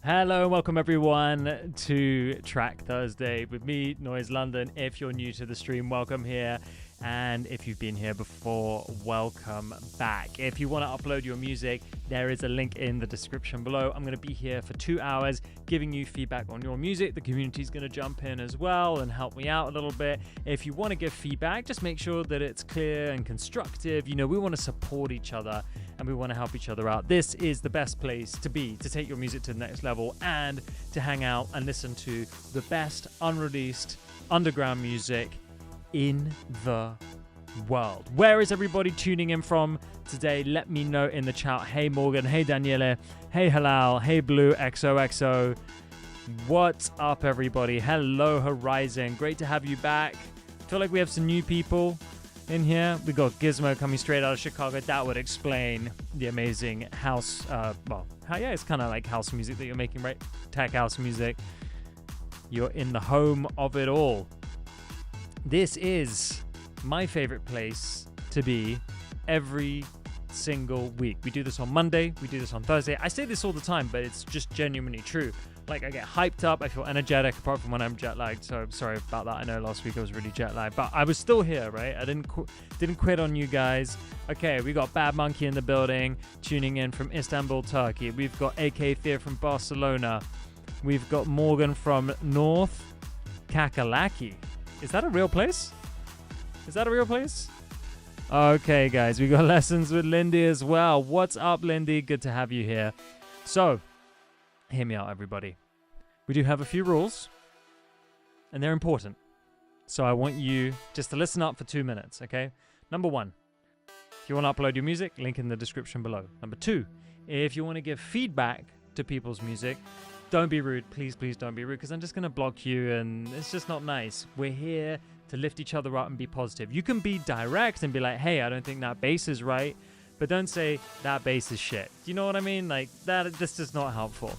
Hello and welcome everyone to Track Thursday with me, Noise London. If you're new to the stream, welcome here. And if you've been here before, welcome back. If you want to upload your music, there is a link in the description below. I'm going to be here for 2 hours giving you feedback on your music. The community is going to jump in as well and help me out a little bit. If you want to give feedback, just make sure that it's clear and constructive. You know, we want to support each other and we want to help each other out. This is the best place to be, to take your music to the next level and to hang out and listen to the best unreleased underground music in the world. Where is everybody tuning in from today? Let me know in the chat. Hey Morgan, hey Daniele, hey Halal, hey Blue XOXO. What's up everybody? Hello Horizon, great to have you back. Feel like we have some new people in here. We got Gizmo coming straight out of Chicago. That would explain the amazing house, it's kind of like house music that you're making, right? Tech house music. You're in the home of it all. This is my favorite place to be every single week. We do this on Monday, we do this on Thursday. I say this all the time, but it's just genuinely true. Like, I get hyped up, I feel energetic, apart from when I'm jet lagged. So sorry about that. I know last week I was really jet lagged, but I was still here, right? I didn't quit on you guys. Okay, we got Bad Monkey in the building, tuning in from Istanbul, Turkey. We've got AK Fear from Barcelona. We've got Morgan from North Kakalaki. Is that a real place? Is that a real place? Okay, guys, we got lessons with Lindy as well. What's up, Lindy? Good to have you here. So, hear me out, everybody. We do have a few rules, and they're important. So I want you just to listen up for 2 minutes, okay? Number 1, if you want to upload your music, link in the description below. Number 2, if you want to give feedback to people's music, don't be rude. Please, please don't be rude, because I'm just going to block you, and it's just not nice. We're here to lift each other up and be positive. You can be direct and be like, hey, I don't think that bass is right, but don't say that bass is shit. You know what I mean? Like, this is not helpful.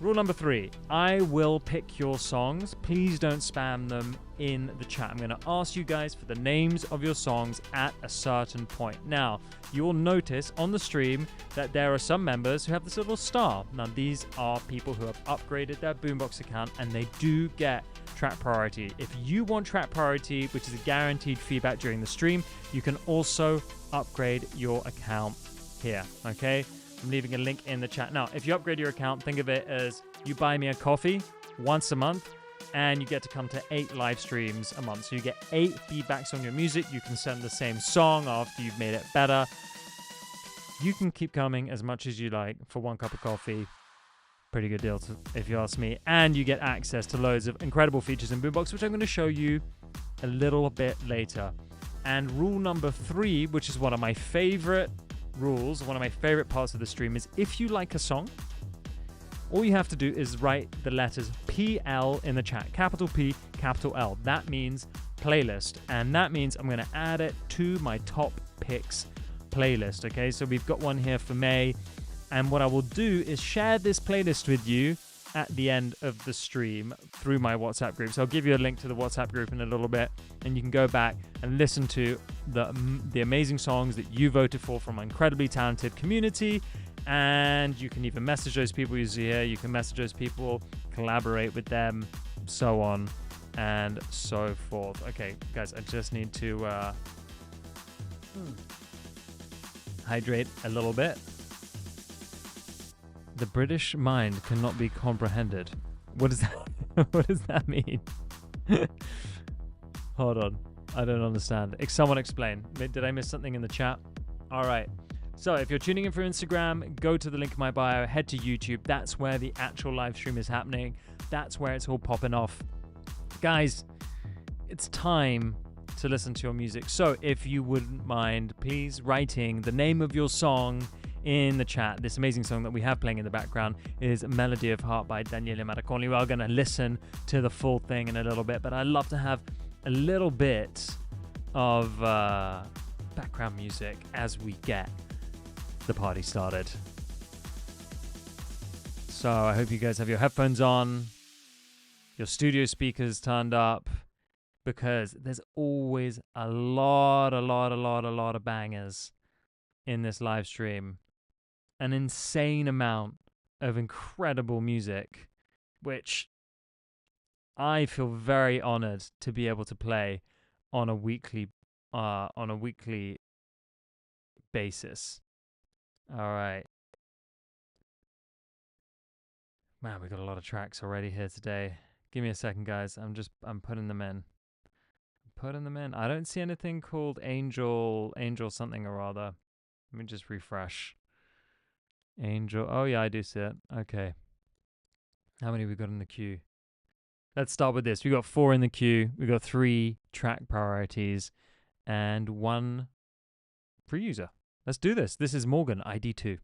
Rule number 3, I will pick your songs. Please don't spam them in the chat. I'm going to ask you guys for the names of your songs at a certain point. Now, you will notice on the stream that there are some members who have this little star. Now, these are people who have upgraded their Boombox account, and they do get track priority. If you want track priority, which is a guaranteed feedback during the stream, you can also upgrade your account here, okay? I'm leaving a link in the chat. Now, if you upgrade your account, think of it as you buy me a coffee once a month, and you get to come to 8 live streams a month. So you get 8 feedbacks on your music. You can send the same song after you've made it better. You can keep coming as much as you like for 1 cup of coffee. Pretty good deal, if you ask me. And you get access to loads of incredible features in Boombox, which I'm going to show you a little bit later. And rule number 3, which is one of my favorite rules, one of my favorite parts of the stream, is if you like a song, all you have to do is write the letters PL in the chat. Capital P, capital L. That means playlist. And that means I'm going to add it to my top picks playlist. Okay, so we've got one here for May. And what I will do is share this playlist with you at the end of the stream through my WhatsApp group. So I'll give you a link to the WhatsApp group in a little bit, and you can go back and listen to the amazing songs that you voted for from an incredibly talented community. And you can even message those people you see here. You can message those people, collaborate with them, so on and so forth. Okay, guys, I just need to hydrate a little bit. The British mind cannot be comprehended. What does that, what does that mean? Hold on. I don't understand. Someone explain. Did I miss something in the chat? All right. So if you're tuning in from Instagram, go to the link in my bio, head to YouTube. That's where the actual live stream is happening. That's where it's all popping off. Guys, it's time to listen to your music. So if you wouldn't mind, please writing the name of your song in the chat. This amazing song that we have playing in the background is Melody of Heart by Daniele Maraconi. We are going to listen to the full thing in a little bit, but I'd love to have a little bit of background music as we get the party started. So I hope you guys have your headphones on, your studio speakers turned up, because there's always a lot of bangers in this live stream. An insane amount of incredible music, which I feel very honored to be able to play on a weekly basis. All right. Man, we got a lot of tracks already here today. Give me a second, guys. I'm putting them in. Putting them in. I don't see anything called Angel something or other. Let me just refresh. Angel. Oh yeah, I do see it. Okay. How many we got in the queue? Let's start with this. We got 4 in the queue. We got 3 track priorities and 1 free user. Let's do this. This is Morgan, ID2.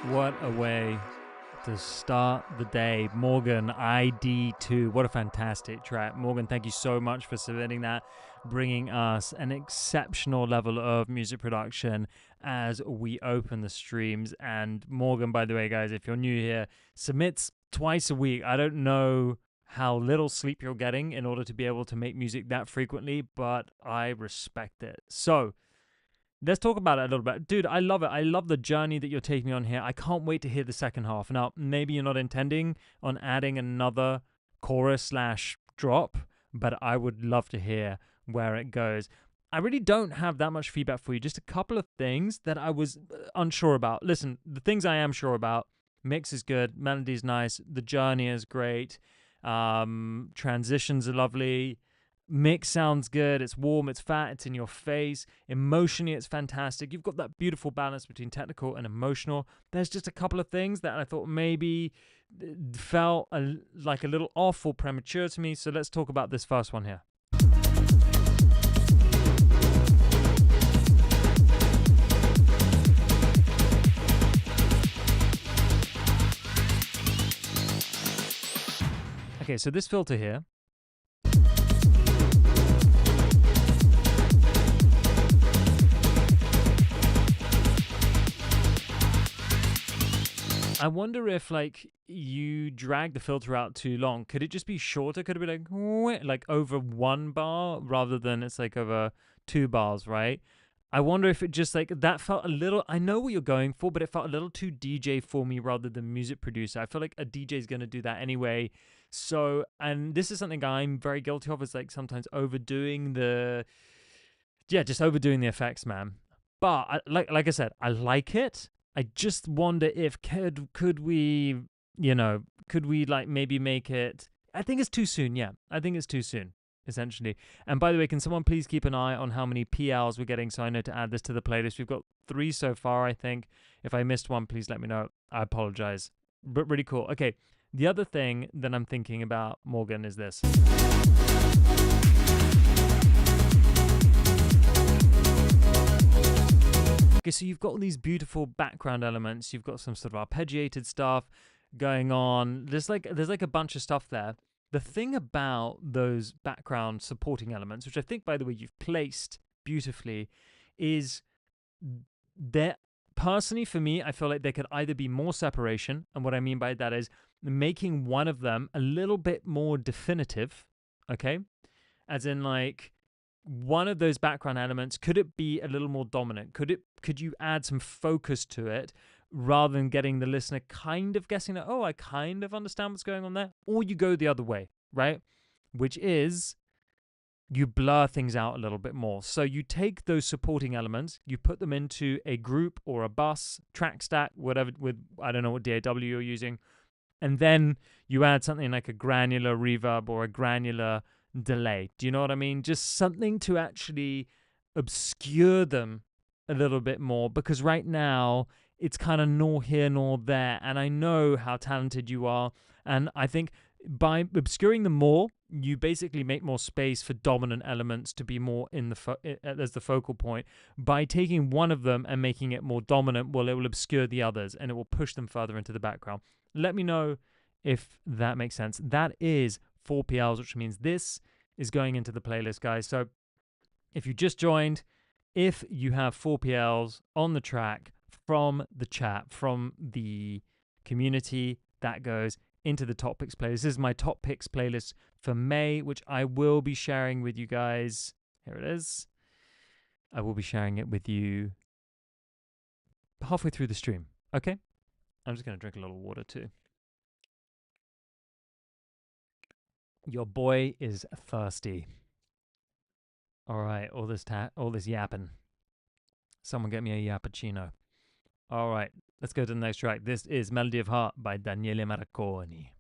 What a way to start the day. Morgan, ID2. What a fantastic track. Morgan, thank you so much for submitting that, bringing us an exceptional level of music production as we open the streams. And Morgan, by the way, guys, if you're new here, submits twice a week. I don't know how little sleep you're getting in order to be able to make music that frequently, but I respect it. So, let's talk about it a little bit. Dude, I love it. I love the journey that you're taking me on here. I can't wait to hear the second half. Now, maybe you're not intending on adding another chorus/drop, but I would love to hear where it goes. I really don't have that much feedback for you. Just a couple of things that I was unsure about. Listen, the things I am sure about: mix is good, melody's nice, the journey is great, transitions are lovely. Mix sounds good. It's warm, it's fat, it's in your face. Emotionally, it's fantastic. You've got that beautiful balance between technical and emotional. There's just a couple of things that I thought maybe felt like a little off or premature to me. So let's talk about this first one here. Okay, so this filter here, I wonder if like you drag the filter out too long. Could it just be shorter? Could it be like over 1 bar rather than it's like over 2 bars, right? I wonder if it just like that felt a little, I know what you're going for, but it felt a little too DJ for me rather than music producer. I feel like a DJ is going to do that anyway. So, and this is something I'm very guilty of, is like sometimes overdoing just overdoing the effects, man. But like I said, I like it. I just wonder if could we like maybe make it, I think it's too soon. Yeah, I think it's too soon. essentially. And by the way, can someone please keep an eye on how many PLs we're getting so I know to add this to the playlist? We've got 3 so far, I think. If I missed one, please let me know. I apologize. But really cool. Okay, the other thing that I'm thinking about, Morgan, is this. Okay, so you've got all these beautiful background elements. You've got some sort of arpeggiated stuff going on. There's like a bunch of stuff there. The thing about those background supporting elements, which I think, by the way, you've placed beautifully, is that personally for me, I feel like there could either be more separation, and what I mean by that is making one of them a little bit more definitive, okay? As in, like, one of those background elements, could it be a little more dominant? Could you add some focus to it rather than getting the listener kind of guessing that, oh, I kind of understand what's going on there? Or you go the other way, right? Which is you blur things out a little bit more. So you take those supporting elements, you put them into a group or a bus, track stack, whatever, with, I don't know what DAW you're using, and then you add something like a granular reverb or a granular delay. Do you know what I mean? Just something to actually obscure them a little bit more, because right now it's kind of nor here nor there, and I know how talented you are, and I think by obscuring them more, you basically make more space for dominant elements to be more in the as the focal point. By taking one of them and making it more dominant, well, it will obscure the others and it will push them further into the background. Let me know if that makes sense. That is 4 PLs, which means this is going into the playlist, guys. So if you just joined, if you have 4 PLs on the track from the chat, from the community, that goes into the top picks playlist. This is my top picks playlist for May, which I will be sharing with you guys. Here it is. I will be sharing it with you halfway through the stream. Okay? I'm just going to drink a little water too. Your boy is thirsty. All right, all this yapping. Someone get me a yappuccino. All right, let's go to the next track. This is Melody of Heart by Daniele Marconi.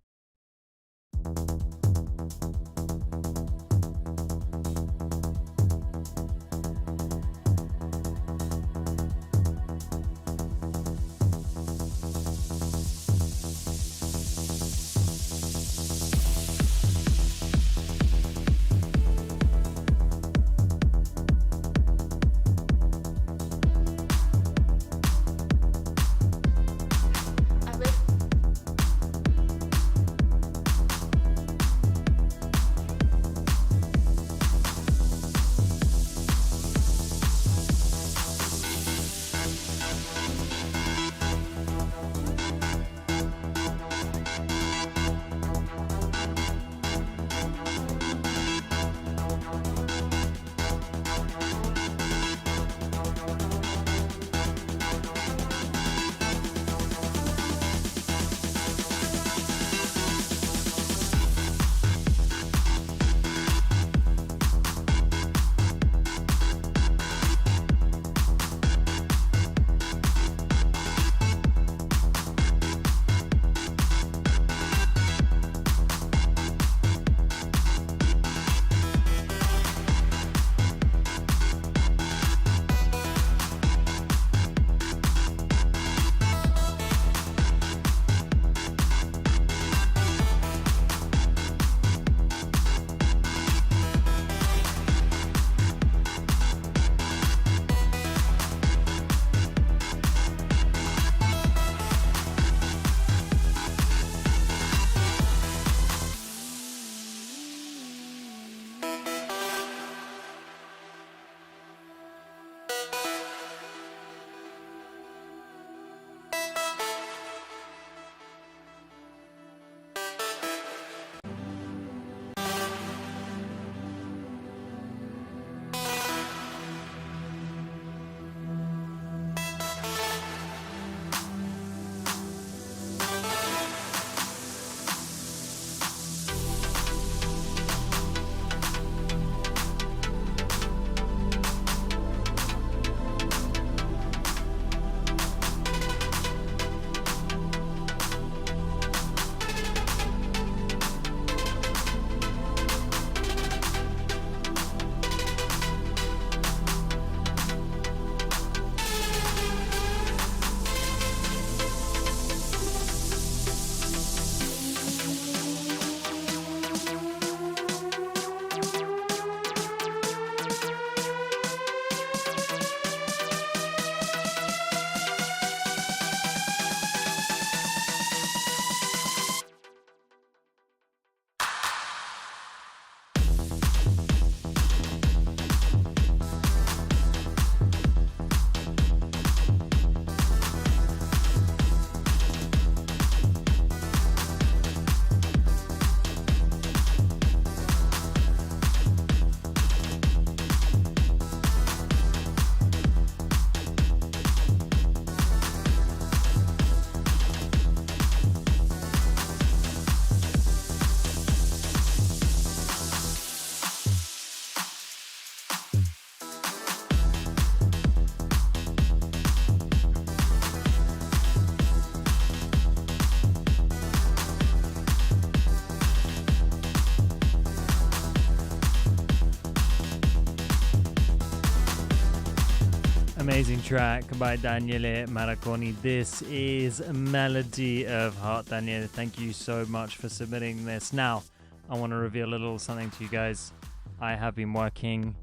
Amazing track by Daniele Maraconi. This is Melody of Heart. Daniele, thank you so much for submitting this. Now, I want to reveal a little something to you guys. I have been working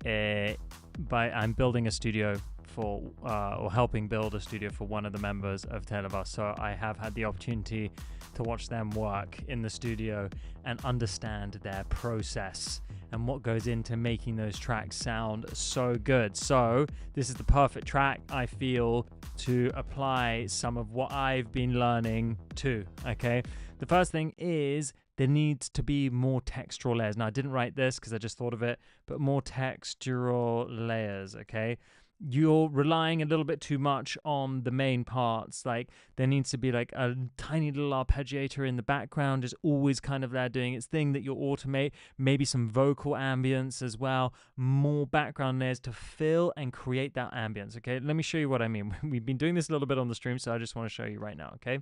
I'm building a studio for, or helping build a studio for one of the members of Televas. So I have had the opportunity to watch them work in the studio and understand their process and what goes into making those tracks sound so good. So this is the perfect track, I feel, to apply some of what I've been learning to, okay? The first thing is there needs to be more textural layers. Now, I didn't write this because I just thought of it, but more textural layers, okay? You're relying a little bit too much on the main parts. Like, there needs to be like a tiny little arpeggiator in the background, just always kind of there doing its thing that you'll automate. Maybe some vocal ambience as well. More background layers to fill and create that ambience, okay? Let me show you what I mean. We've been doing this a little bit on the stream, so I just want to show you right now, okay?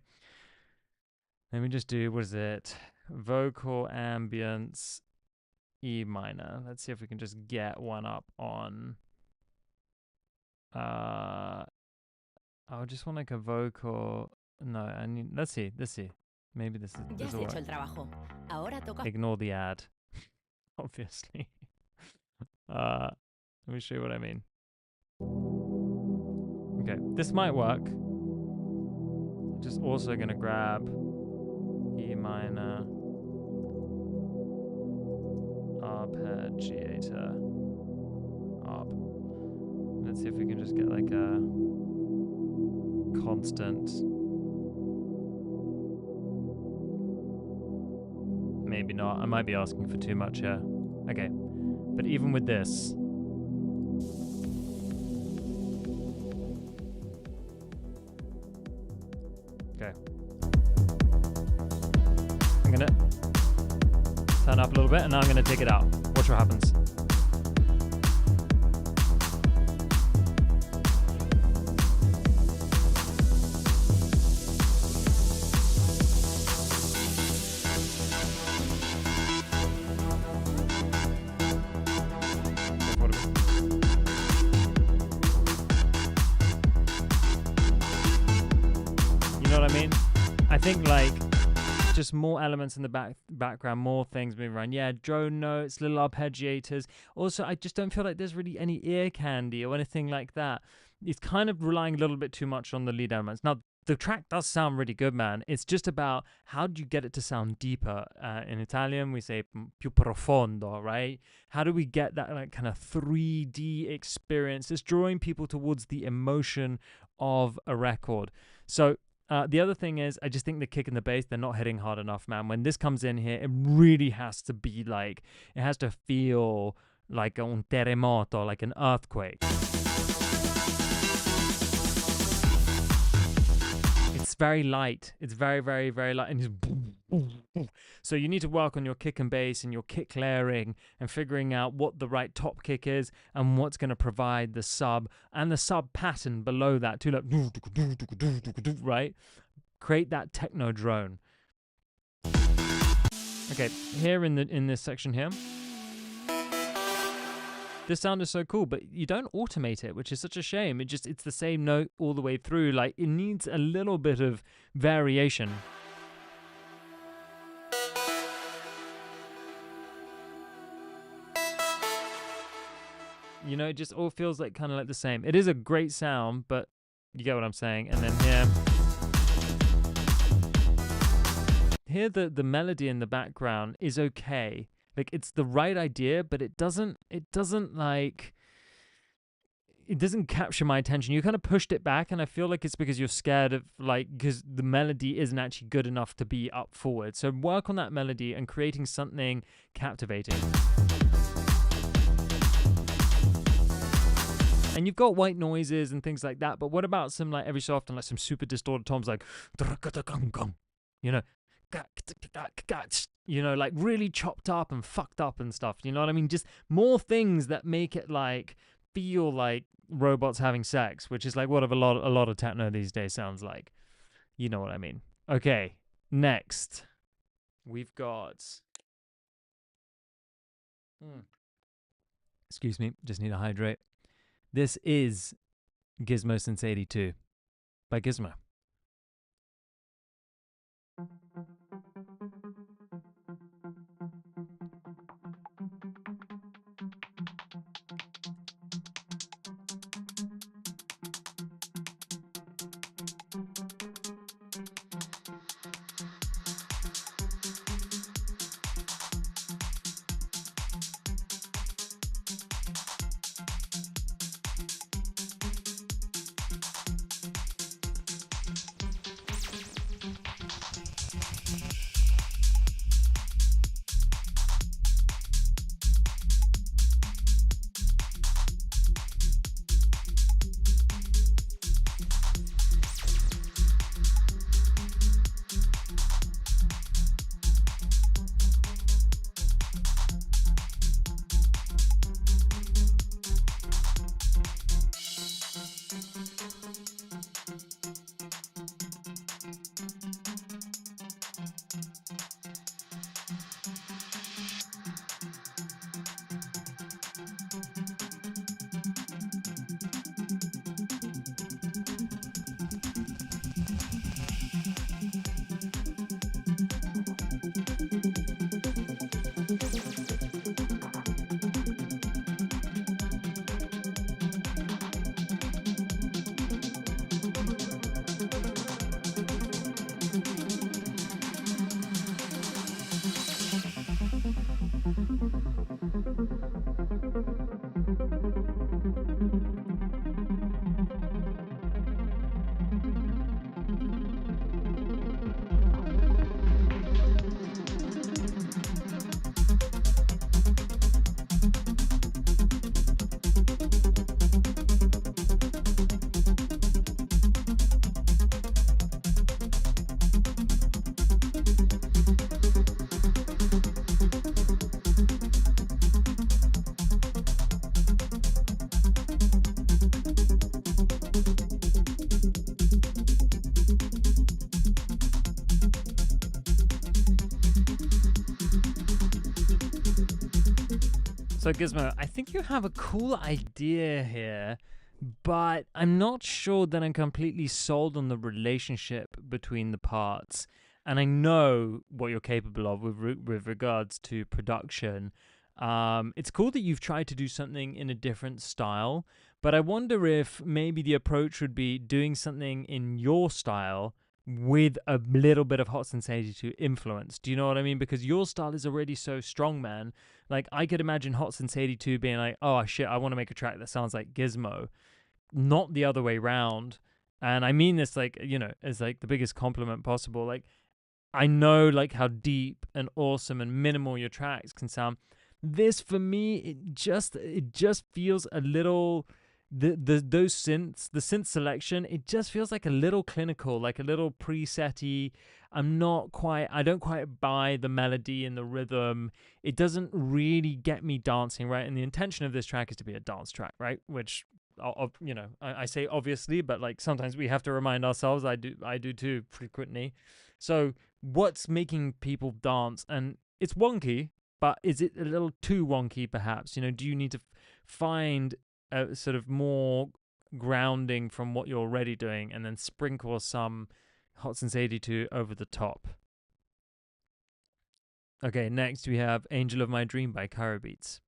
Let me just do, what is it? Vocal ambience E minor. Let's see if we can just get one up on... I just want like a vocal. No, I need. Let's see. Maybe this is all right. Ignore the ad, obviously. Let me show you what I mean. Okay, this might work. I'm just also gonna grab E minor arpeggiator up. Let's see if we can just get like a constant. Maybe not. I might be asking for too much here. Okay. But even with this. Okay. I'm gonna turn up a little bit and now I'm gonna take it out. Watch what happens. I think like just more elements in the background, more things moving around. Yeah, drone notes, little arpeggiators. Also, I just don't feel like there's really any ear candy or anything like that. It's kind of relying a little bit too much on the lead elements. Now, the track does sound really good, man. It's just about how do you get it to sound deeper. In Italian, we say più profondo, right? How do we get that like kind of 3D experience? It's drawing people towards the emotion of a record. So the other thing is, I just think the kick and the bass, they're not hitting hard enough, man. When this comes in here, it really has to be like, it has to feel like un terremoto, like an earthquake. It's very light. It's very, very, very light. And it's boom, boom, boom. So you need to work on your kick and bass and your kick layering and figuring out what the right top kick is and what's going to provide the sub and the sub pattern below that too. Like, right? Create that techno drone. Okay, here in this section here. This sound is so cool, but you don't automate it, which is such a shame. It's the same note all the way through. Like, it needs a little bit of variation. You know, it just all feels like kind of like the same. It is a great sound, but you get what I'm saying. And then here the melody in the background is okay. Like, it's the right idea, but it doesn't capture my attention. You kind of pushed it back, and I feel like it's because you're scared of, like, because the melody isn't actually good enough to be up forward. So work on that melody and creating something captivating. And you've got white noises and things like that, but what about some, like, every so often, like, some super distorted toms, like, you know, like really chopped up and fucked up and stuff. You know what I mean? Just more things that make it like feel like robots having sex, which is like what a lot of techno these days sounds like. You know what I mean? Okay, next we've got. Excuse me, just need to hydrate. This is Gizmo Since 82 by Gizmo. So Gizmo, I think you have a cool idea here, but I'm not sure that I'm completely sold on the relationship between the parts. And I know what you're capable of with regards to production. It's cool that you've tried to do something in a different style, but I wonder if maybe the approach would be doing something in your style with a little bit of Hot Since 82 influence. Do you know what I mean? Because your style is already so strong, man. Like, I could imagine Hot Since 82 being like, oh shit, I want to make a track that sounds like Gizmo, not the other way round. And I mean this, like, you know, as like the biggest compliment possible. Like, I know like how deep and awesome and minimal your tracks can sound. This, for me, it just feels a little, those synths, the synth selection, it just feels like a little clinical, like a little preset-y. I don't quite buy the melody and the rhythm. It doesn't really get me dancing, right? And the intention of this track is to be a dance track, right? Which, you know, I say obviously, but like sometimes we have to remind ourselves. I do too frequently. So what's making people dance? And it's wonky, but is it a little too wonky perhaps? You know, do you need to find a sort of more grounding from what you're already doing and then sprinkle some Hot Since 82 over the top? Okay, next we have Angel of My Dream by Cairo Beats.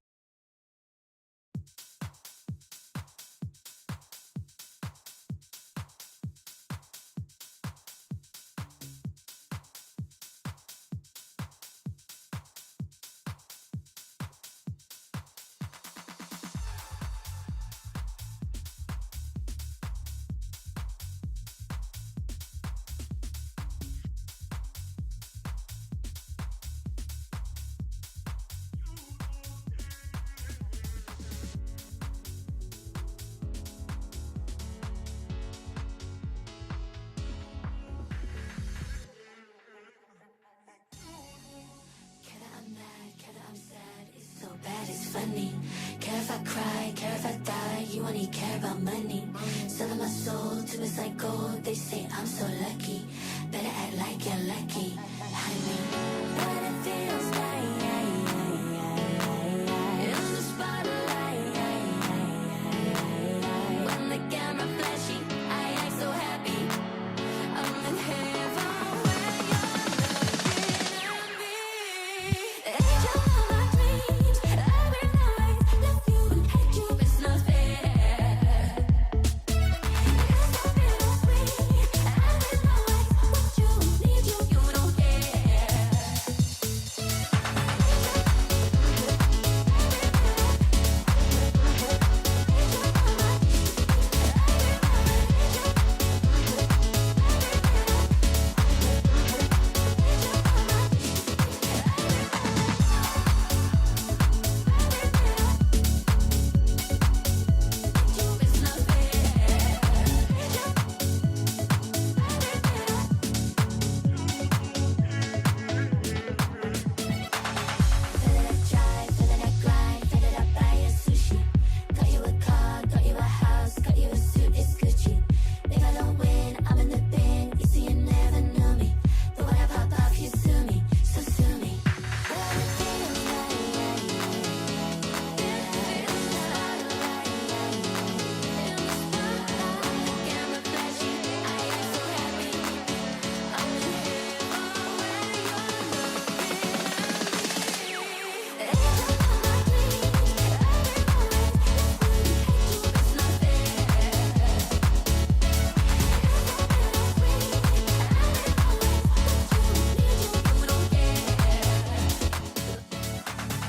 Care if I cry, care if I die, you only care about money. Selling my soul to it's like gold, they say I'm so lucky. Better act like you're lucky. I mean, what it feels like, it's the spotlight.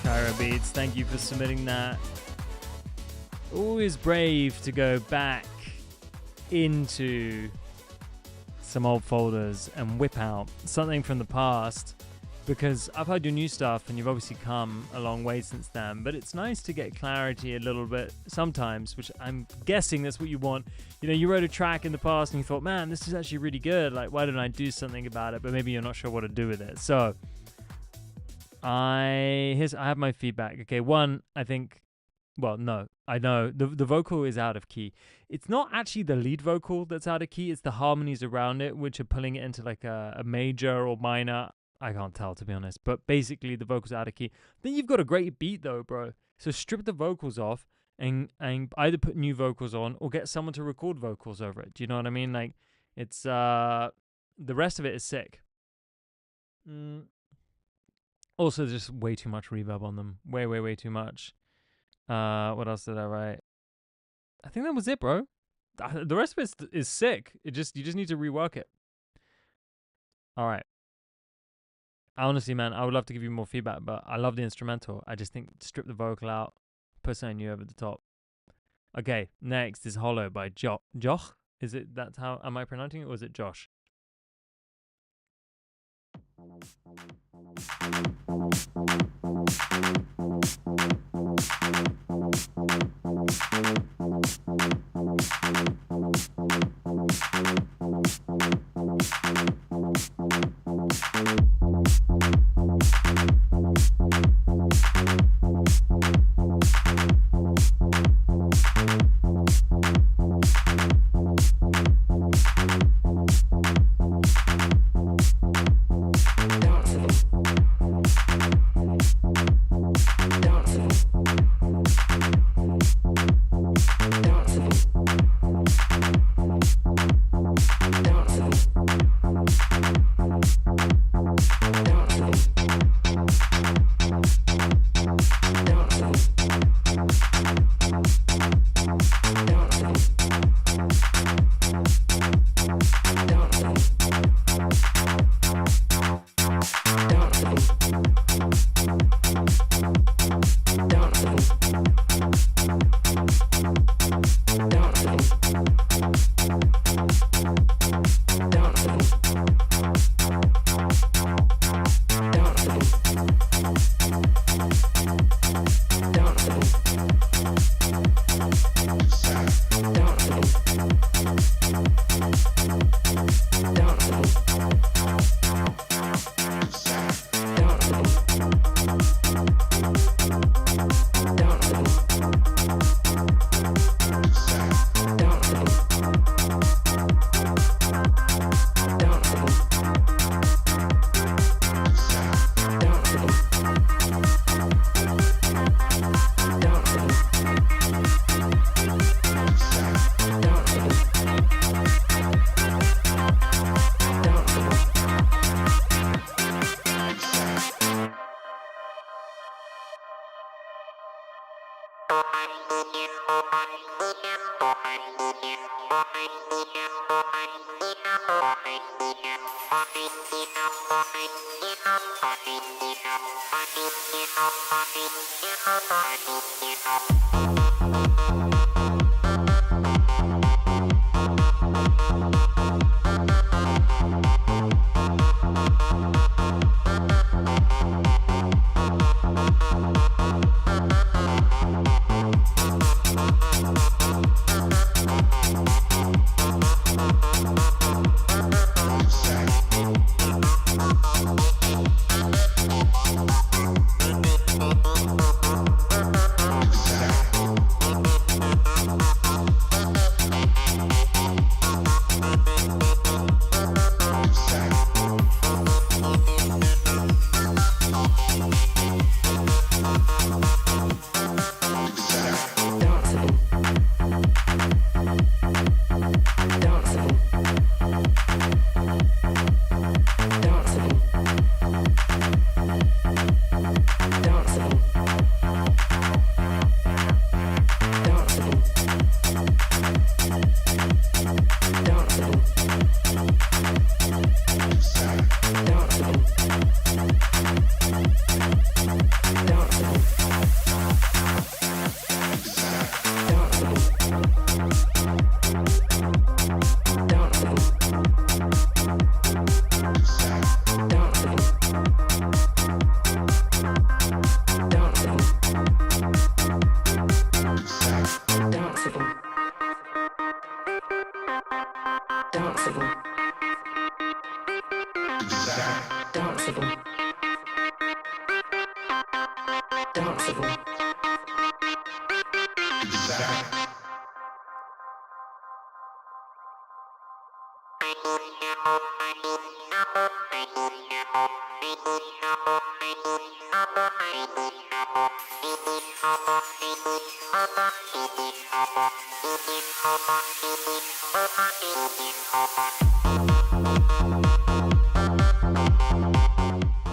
Cairo Beats, thank you for submitting that. Always brave to go back into some old folders and whip out something from the past, because I've heard your new stuff and you've obviously come a long way since then, but it's nice to get clarity a little bit sometimes, which I'm guessing that's what you want. You know, you wrote a track in the past and you thought, man, this is actually really good, like why don't I do something about it, but maybe you're not sure what to do with it. So I have my feedback. Okay, one, I think, well, no, I know the vocal is out of key. It's not actually the lead vocal that's out of key, it's the harmonies around it which are pulling it into like a major or minor. I can't tell, to be honest, but basically the vocals are out of key. Then you've got a great beat though, bro. So strip the vocals off and either put new vocals on or get someone to record vocals over it. Do you know what I mean? Like, it's the rest of it is sick. Also, there's just way too much reverb on them. Way too much. What else did I write? I think that was it, bro. The rest of it is sick. You just need to rework it. All right. Honestly, man, I would love to give you more feedback, but I love the instrumental. I just think strip the vocal out, put something new over the top. Okay, next is Hollow by Josh. Is it, that's how, am I pronouncing it, or is it Josh?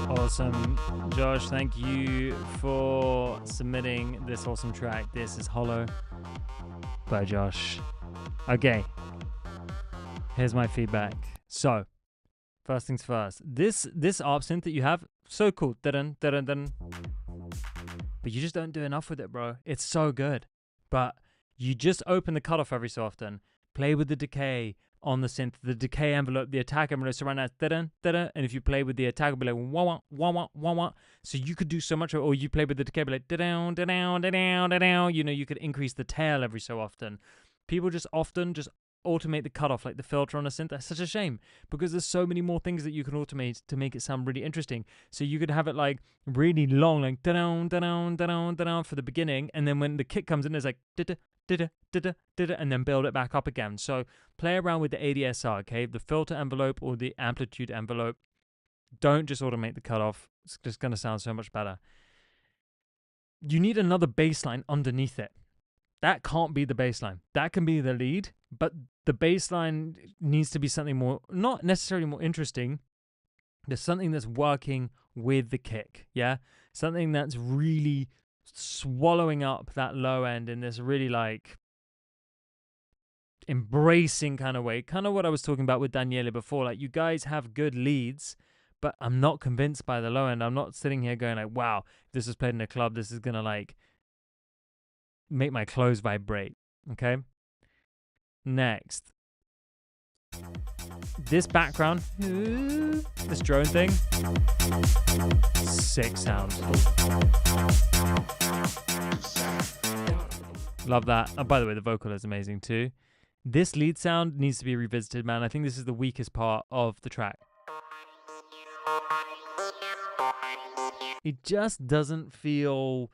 Awesome. Josh, thank you for submitting this awesome track. This is Hollow by Josh. Okay, here's my feedback. So, first things first. This ARP synth that you have, so cool. Dun, dun, dun, dun. But you just don't do enough with it, bro. It's so good. But you just open the cutoff every so often. Play with the decay on the synth, the decay envelope, the attack envelope. So right now it's da-dun, da-dun, and if you play with the attack, it'll be like wah wah wah wah wah. So you could do so much, or you play with the decay, be like da-down, da-down, da-down, da-down. You know, you could increase the tail every so often. People just often just automate the cutoff, like the filter on a synth. That's such a shame, because there's so many more things that you can automate to make it sound really interesting. So you could have it like really long, like da-down, da-down, da-down, da-down for the beginning, and then when the kick comes in, it's like da-da, da-da, da-da, da-da, and then build it back up again. So play around with the ADSR, okay? The filter envelope or the amplitude envelope. Don't just automate the cutoff. It's just going to sound so much better. You need another bass line underneath it. That can't be the bass line. That can be the lead, but the bass line needs to be something more, not necessarily more interesting. There's something that's working with the kick, yeah? Something that's really swallowing up that low end in this really like embracing kind of way. Kind of what I was talking about with Daniele before. Like, you guys have good leads, but I'm not convinced by the low end. I'm not sitting here going like, wow, if this is played in a club, this is going to like make my clothes vibrate. Okay. Next, this background, this drone thing, sick sound. Love that. Oh, by the way, the vocal is amazing too. This lead sound needs to be revisited, man. I think this is the weakest part of the track. It just doesn't feel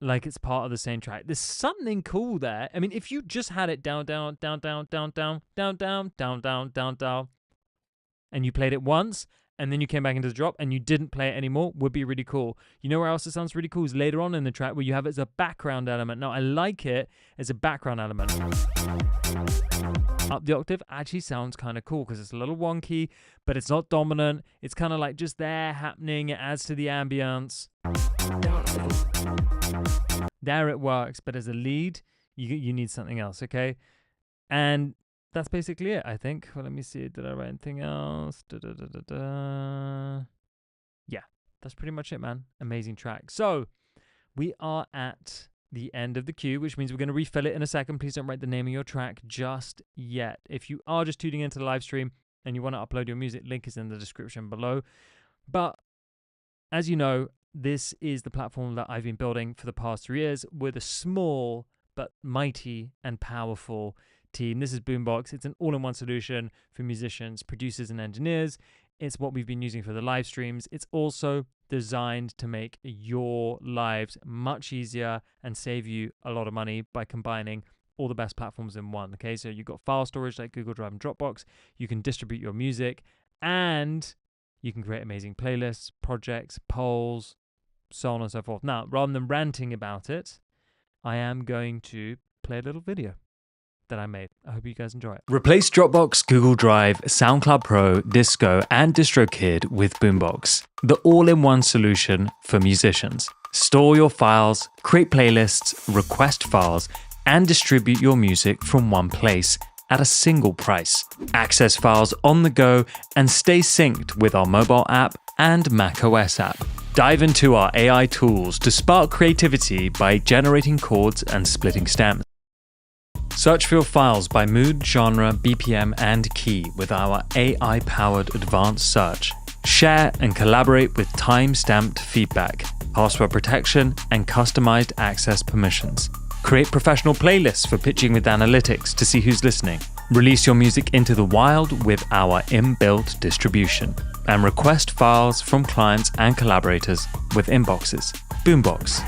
like it's part of the same track. There's something cool there. I mean, if you just had it down, down, down, down, down, down, down, down, down, down, down, down, and you played it once, and then you came back into the drop, and you didn't play it anymore, would be really cool. You know where else it sounds really cool is later on in the track, where you have it as a background element. Now, I like it as a background element. Up the octave actually sounds kind of cool, because it's a little wonky, but it's not dominant. It's kind of like just there happening. It adds to the ambience. There it works, but as a lead, you need something else, okay? And that's basically it, I think. Well, let me see. Did I write anything else? Yeah, that's pretty much it, man. Amazing track. So we are at the end of the queue, which means we're going to refill it in a second. Please don't write the name of your track just yet. If you are just tuning into the live stream and you want to upload your music, link is in the description below. But as you know, this is the platform that I've been building for the past 3 years with a small but mighty and powerful team. This is Boombox. It's an all-in-one solution for musicians, producers, and engineers. It's what we've been using for the live streams. It's also designed to make your lives much easier and save you a lot of money by combining all the best platforms in one. Okay, so you've got file storage like Google Drive and Dropbox. You can distribute your music, and you can create amazing playlists, projects, polls, so on and so forth. Now, rather than ranting about it, I am going to play a little video that I made. I hope you guys enjoy it. Replace Dropbox, Google Drive, SoundCloud Pro, Disco, and DistroKid with Boombox, the all-in-one solution for musicians. Store your files, create playlists, request files, and distribute your music from one place at a single price. Access files on the go and stay synced with our mobile app and macOS app. Dive into our AI tools to spark creativity by generating chords and splitting stems. Search for your files by mood, genre, BPM, and key with our AI-powered advanced search. Share and collaborate with time-stamped feedback, password protection, and customized access permissions. Create professional playlists for pitching with analytics to see who's listening. Release your music into the wild with our inbuilt distribution. And request files from clients and collaborators with Inboxes. Boombox,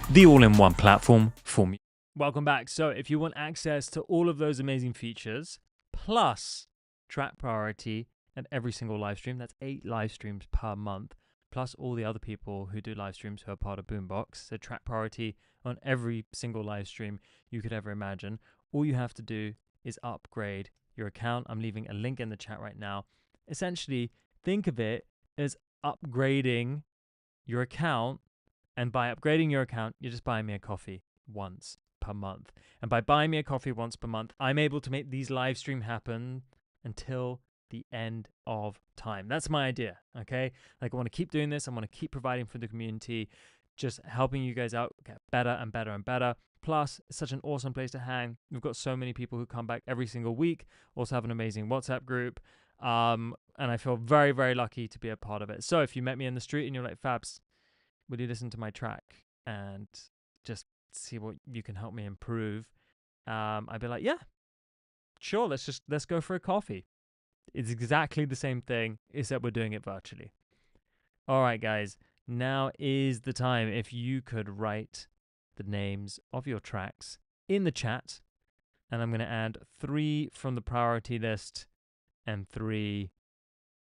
the all-in-one platform for music. Welcome back. So if you want access to all of those amazing features, plus track priority at every single live stream, that's 8 live streams per month, plus all the other people who do live streams who are part of Boombox, so track priority on every single live stream you could ever imagine, all you have to do is upgrade your account. I'm leaving a link in the chat right now. Essentially, think of it as upgrading your account, and by upgrading your account, you're just buying me a coffee once per month. And by buying me a coffee once per month, I'm able to make these live stream happen until the end of time. That's my idea, okay? Like, I want to keep doing this. I want to keep providing for the community, just helping you guys out get better and better and better. Plus, it's such an awesome place to hang. We've got so many people who come back every single week, also have an amazing WhatsApp group. And I feel very, very lucky to be a part of it. So if you met me in the street and you're like, Fabs, will you listen to my track and just see what you can help me improve? I'd be like, yeah, sure. Let's go for a coffee. It's exactly the same thing, except we're doing it virtually. All right, guys, now is the time. If you could write the names of your tracks in the chat, and I'm going to add 3 from the priority list and 3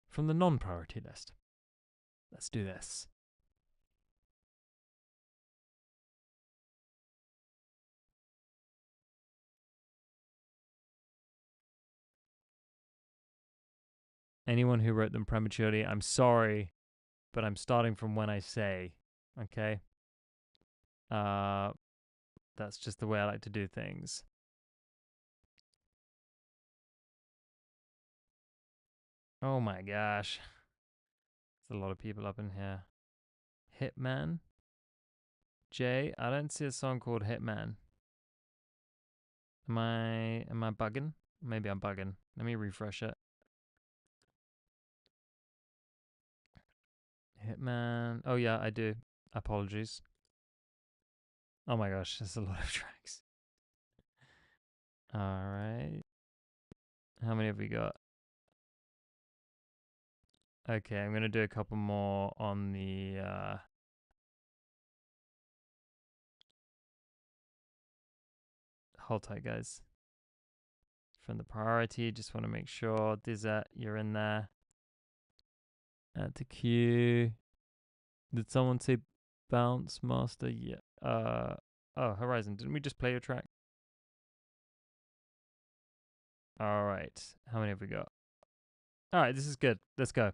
from the non-priority list. Let's do this. Anyone who wrote them prematurely, I'm sorry, but I'm starting from when I say, okay? That's just the way I like to do things. Oh my gosh. There's a lot of people up in here. Hitman? Jay, I don't see a song called Hitman. Am I bugging? Maybe I'm bugging. Let me refresh it. Hitman. Oh yeah, I do. Apologies. Oh my gosh, there's a lot of tracks. All right. How many have we got? Okay, I'm going to do a couple more on the hold tight, guys. From the priority, just want to make sure Dizat, you're in there. Add to queue. Did someone say bounce master? Yeah. Oh, Horizon, didn't we just play your track? All right. How many have we got? All right, this is good. Let's go.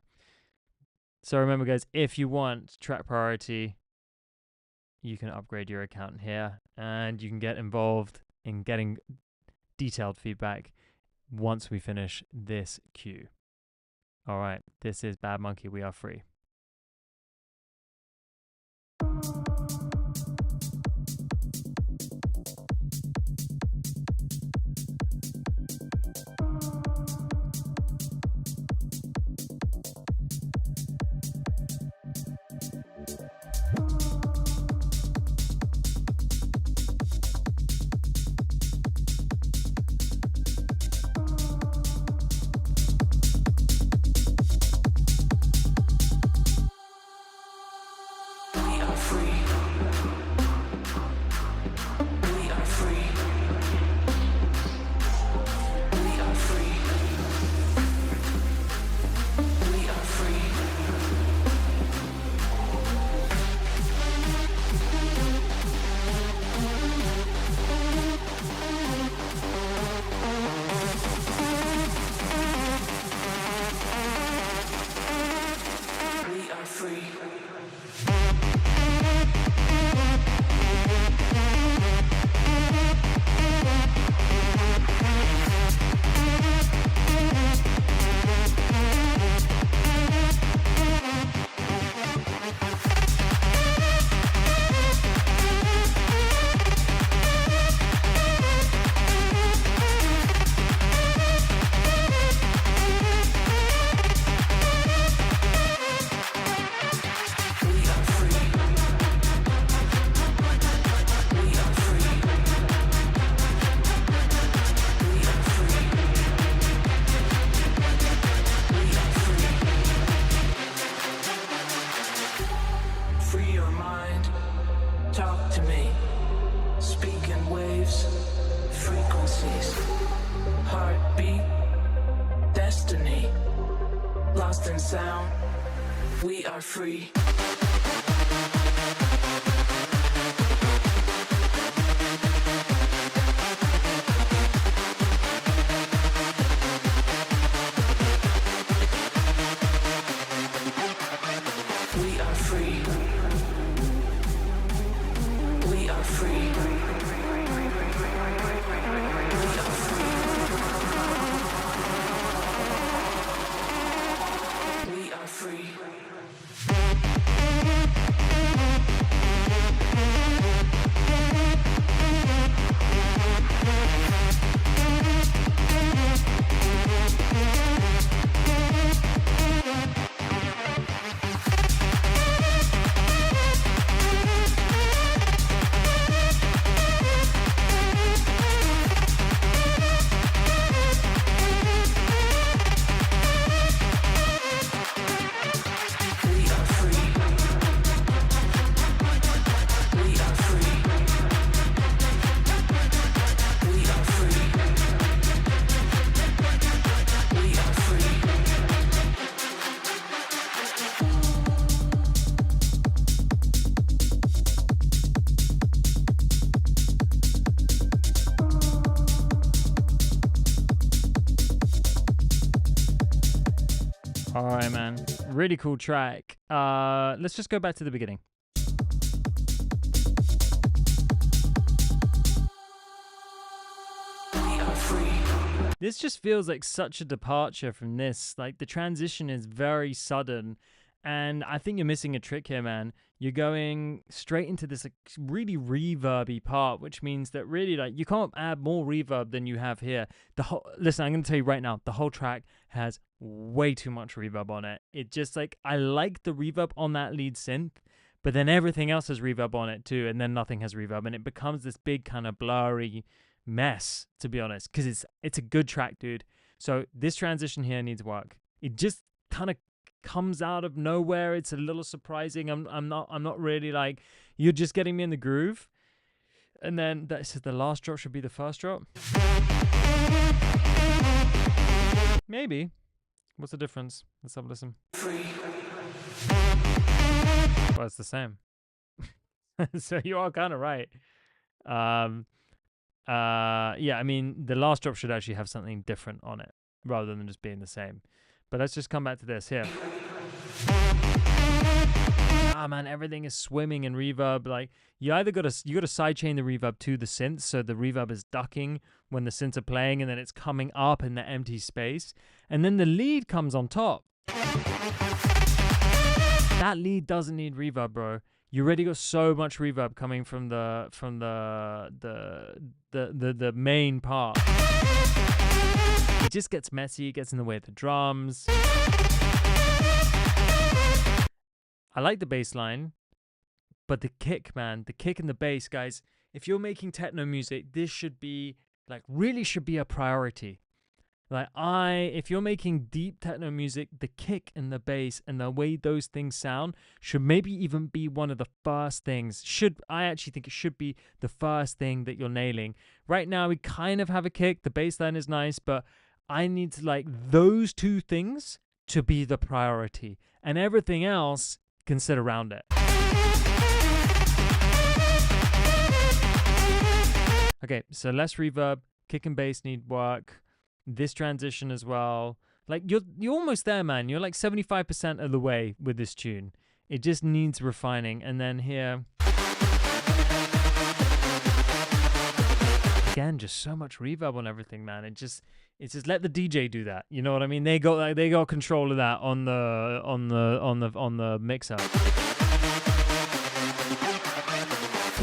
So remember, guys, if you want track priority, you can upgrade your account here, and you can get involved in getting detailed feedback once we finish this queue. All right, this is Bad Monkey. We are free. sound. We are free. We are free. We are free. We are free. We are free. All right, man. Really cool track. Let's just go back to the beginning. This just feels like such a departure from this. Like the transition is very sudden, and I think you're missing a trick here, man. You're going straight into this like really reverby part, which means that really like you can't add more reverb than you have here. Listen, I'm gonna tell you right now, the whole track has way too much reverb on it. It just like I like the reverb on that lead synth, but then everything else has reverb on it too, and then nothing has reverb, and it becomes this big kind of blurry mess, to be honest, because it's a good track, dude. So this transition here needs work. It just kind of comes out of nowhere. It's a little surprising. I'm not really like, you're just getting me in the groove, and then that says the last drop should be the first drop. Maybe. What's the difference? Let's have a listen. Well, it's the same. So you are kind of right. Yeah, I mean, the last drop should actually have something different on it rather than just being the same. But let's just come back to this here. Ah, man, everything is swimming in reverb. Like you got to sidechain the reverb to the synth, so the reverb is ducking when the synths are playing, and then it's coming up in the empty space, and then the lead comes on top. That lead doesn't need reverb, bro. You already got so much reverb coming from the main part. It just gets messy, it gets in the way of the drums. I like the bass line, but the kick, man, the kick and the bass, guys, if you're making techno music, this should be like really should be a priority. Like if you're making deep techno music, the kick and the bass and the way those things sound should maybe even be one of the first things. I actually think it should be the first thing that you're nailing. Right now, we kind of have a kick. The bass line is nice, but I need to like those two things to be the priority, and everything else can sit around it. Okay, so less reverb, kick and bass need work. This transition as well. Like you're almost there, man. You're like 75% of the way with this tune. It just needs refining. And then here, again, just so much reverb on everything, man. It's just let the DJ do that. You know what I mean? They got control of that on the mixer.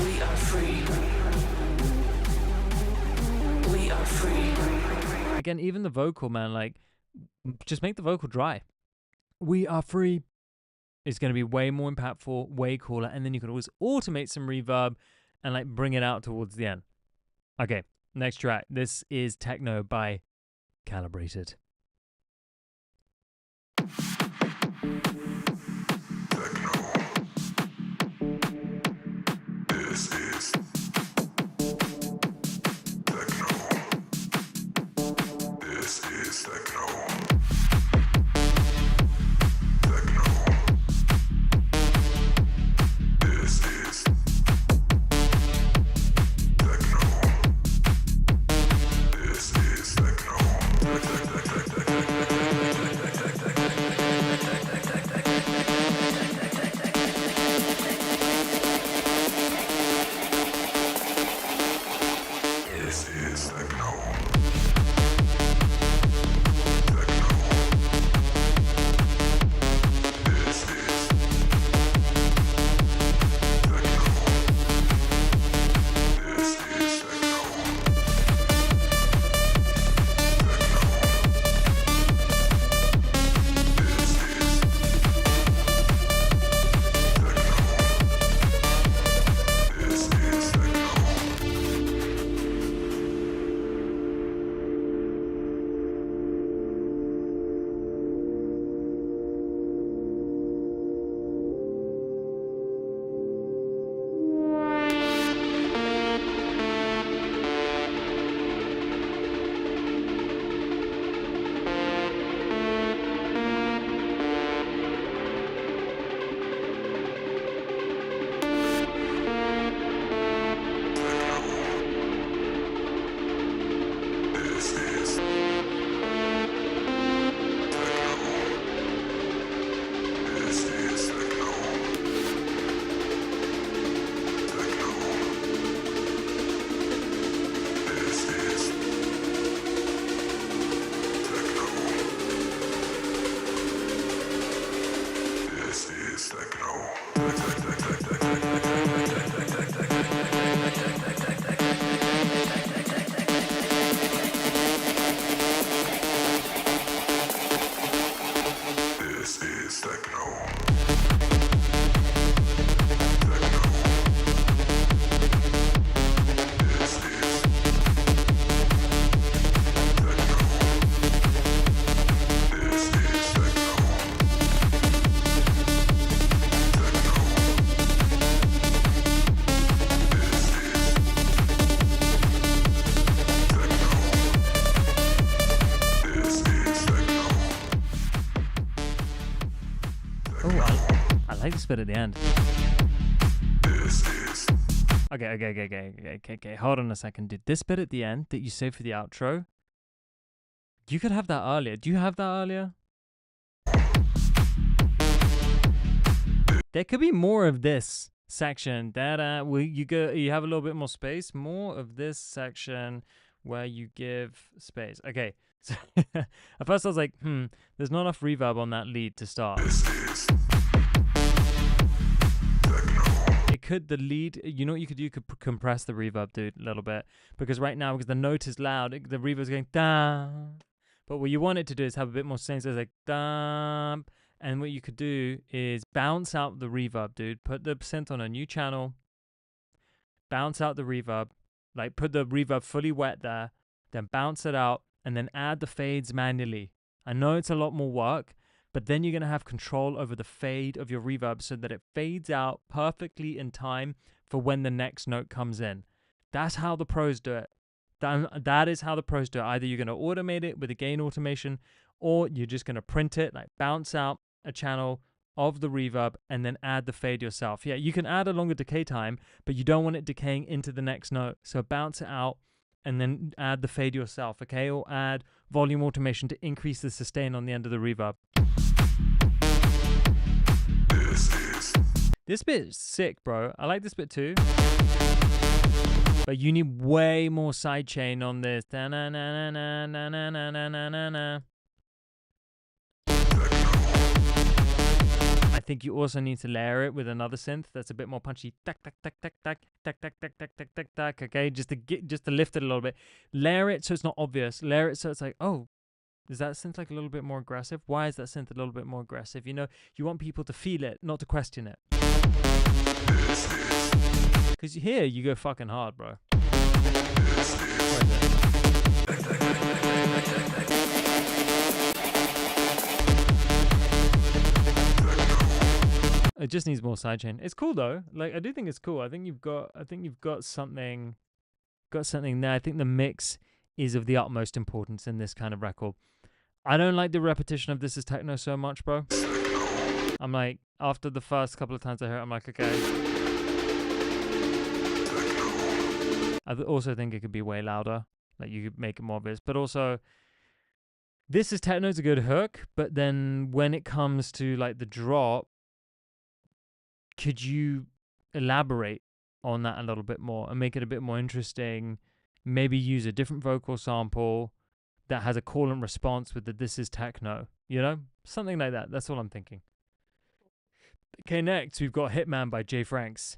We are free. We are free. Again, even the vocal, man, like, just make the vocal dry. We are free is going to be way more impactful, way cooler, and then you can always automate some reverb and like bring it out towards the end. Okay, next track. This is Techno by Calibrated. bit at the end. Okay. Hold on a second, dude. This bit at the end that you saved for the outro, you could have that earlier. Do you have that earlier? There could be more of this section. You have a little bit more space. More of this section where you give space. Okay. So at first I was like, there's not enough reverb on that lead to start. The lead, you know what you could do? You could compress the reverb, dude, a little bit. Because right now, because the note is loud, the reverb's going down. But what you want it to do is have a bit more sense. So it's like dum. And what you could do is bounce out the reverb, dude. Put the synth on a new channel. Bounce out the reverb. Like put the reverb fully wet there. Then bounce it out. And then add the fades manually. I know it's a lot more work. But then you're going to have control over the fade of your reverb so that it fades out perfectly in time for when the next note comes in. That's how the pros do it. That is how the pros do it. Either you're going to automate it with a gain automation, or you're just going to print it, like bounce out a channel of the reverb and then add the fade yourself. Yeah, you can add a longer decay time, but you don't want it decaying into the next note. So bounce it out and then add the fade yourself, okay? Or add volume automation to increase the sustain on the end of the reverb. This bit is sick, bro. I like this bit too. But you need way more sidechain on this. I think you also need to layer it with another synth that's a bit more punchy. Tack tack tack tack tack tack tack tack tack tack tack tack. Okay, just to lift it a little bit. Layer it so it's not obvious. Layer it so it's like, oh, is that synth like a little bit more aggressive? Why is that synth a little bit more aggressive? You know, you want people to feel it, not to question it. Because here you go fucking hard, bro. It just needs more sidechain. It's cool though. Like I do think it's cool. I think you've got something there. I think the mix is of the utmost importance in this kind of record. I don't like the repetition of This Is Techno so much, bro. I'm like, after the first couple of times I hear it, I'm like, okay. I also think it could be way louder. Like you could make it more obvious. But also, This Is Techno is a good hook, but then when it comes to like the drop, could you elaborate on that a little bit more and make it a bit more interesting? Maybe use a different vocal sample that has a call and response with the This Is Techno, you know? Something like that. That's all I'm thinking. Okay, next we've got Hitman by Jay Franks.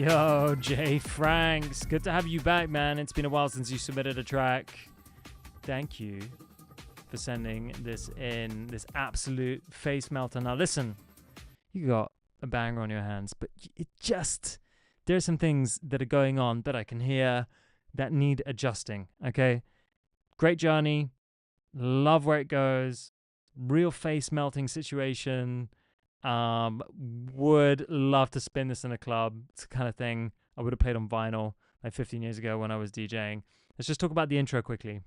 Yo, Jay Franks. Good to have you back, man. It's been a while since you submitted a track. Thank you for sending this in, this absolute face melter. Now, listen, you got a banger on your hands, but there's some things that are going on that I can hear that need adjusting, okay? Great journey. Love where it goes. Real face melting situation. Would love to spin this in a club. It's the kind of thing I would have played on vinyl like 15 years ago when I was DJing. Let's just talk about the intro quickly.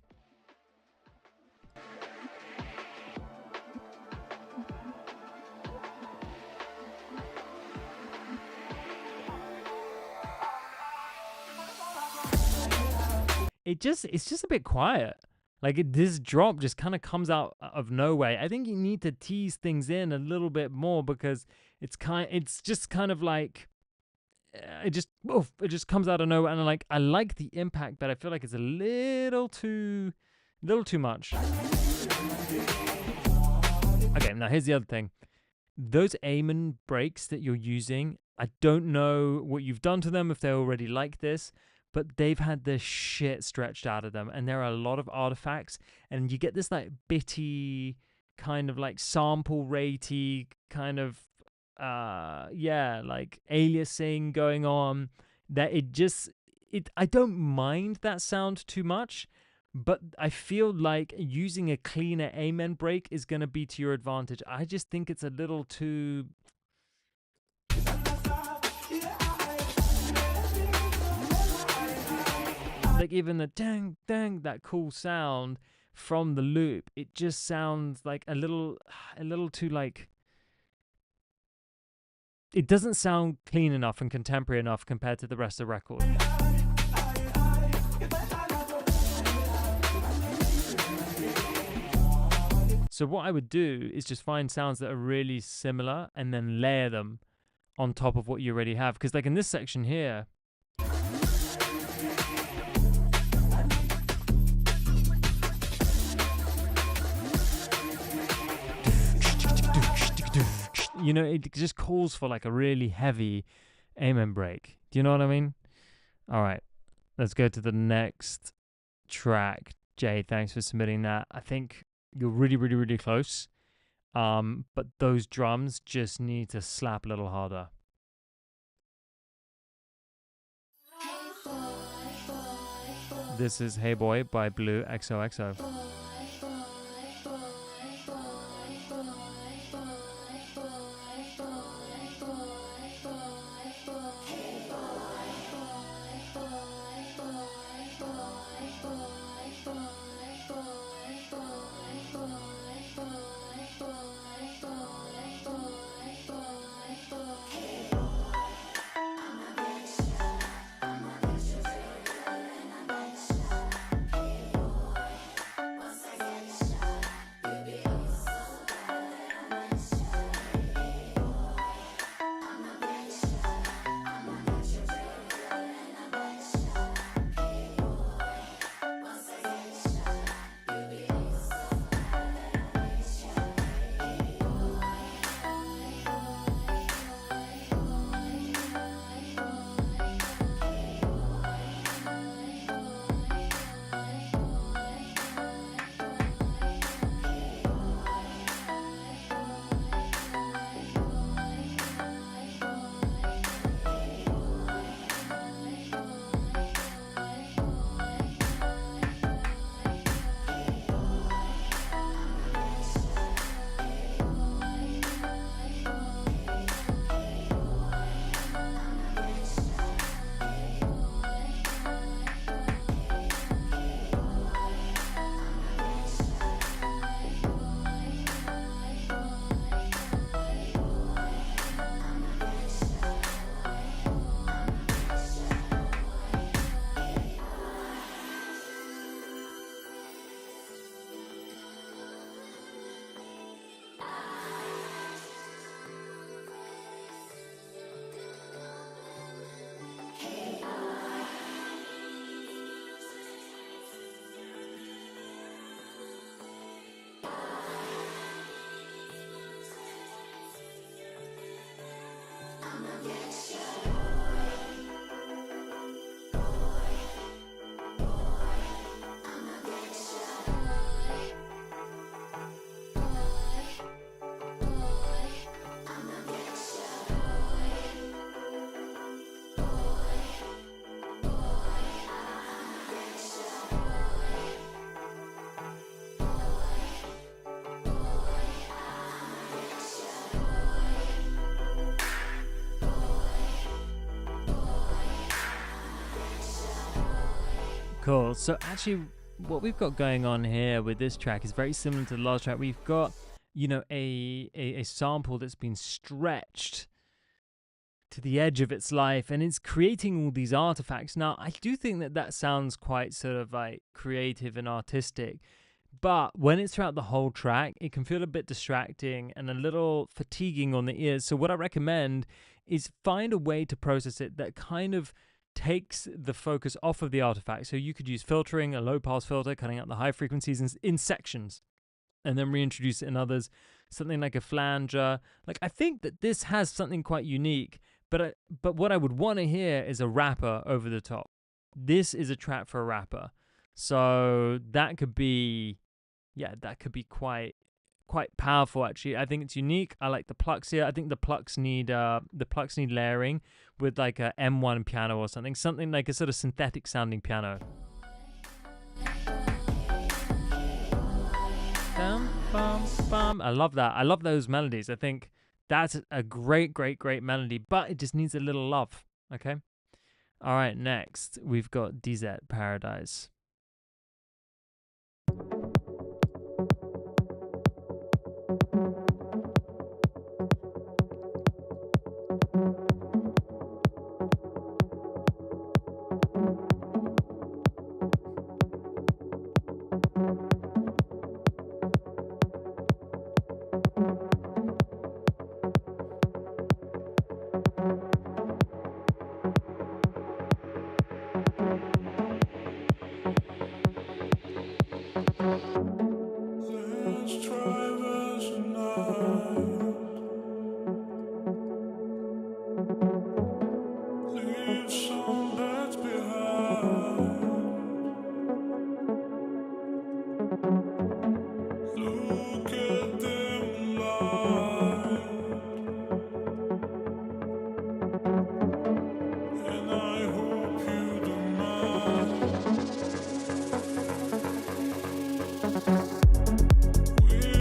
It's just a bit quiet. Like this drop just kind of comes out of nowhere. I think you need to tease things in a little bit more because it's just kind of like it just comes out of nowhere. And I like the impact, but I feel like it's a little too much. Okay, now here's the other thing. Those amen breaks that you're using, I don't know what you've done to them if they're already like this, but they've had the shit stretched out of them, and there are a lot of artifacts, and you get this like bitty kind of like sample ratey kind of like aliasing going on that I don't mind that sound too much, but I feel like using a cleaner amen break is going to be to your advantage. I just think it's a little too like even the dang dang, that cool sound from the loop, it just sounds like a little too like, it doesn't sound clean enough and contemporary enough compared to the rest of the record. So what I would do is just find sounds that are really similar and then layer them on top of what you already have. Because like in this section here, you know, it just calls for like a really heavy amen break. Do you know what I mean? All right, let's go to the next track. Jay, thanks for submitting that. I think you're really, really, really close. But those drums just need to slap a little harder. This is Hey Boy by Blue XOXO. Cool. So actually, what we've got going on here with this track is very similar to the last track. We've got, a sample that's been stretched to the edge of its life, and it's creating all these artifacts. Now, I do think that sounds quite sort of like creative and artistic, but when it's throughout the whole track, it can feel a bit distracting and a little fatiguing on the ears. So what I recommend is find a way to process it that kind of takes the focus off of the artifact. So you could use filtering, a low pass filter, cutting out the high frequencies in sections, and then reintroduce it in others. Something like a flanger. Like, I think that this has something quite unique, but what I would want to hear is a rapper over the top. This is a track for a rapper. So that could be quite powerful, actually. I think it's unique. I like the plucks here. I think the plucks need layering with like a M1 piano or something like a sort of synthetic sounding piano. I love that. I love those melodies. I think that's a great melody, but it just needs a little love. Okay. All right. Next, we've got DZ Paradise.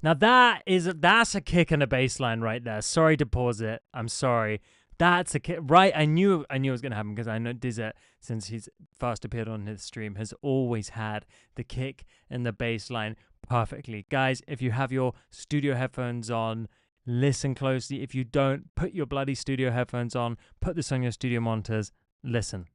Now that's a kick and a bass line right there. Sorry to pause it. I'm sorry. That's a kick. Right, I knew it was going to happen because I know Dizet, since he's first appeared on his stream, has always had the kick and the bass line perfectly. Guys, if you have your studio headphones on, listen closely. If you don't, put your bloody studio headphones on. Put this on your studio monitors. Listen.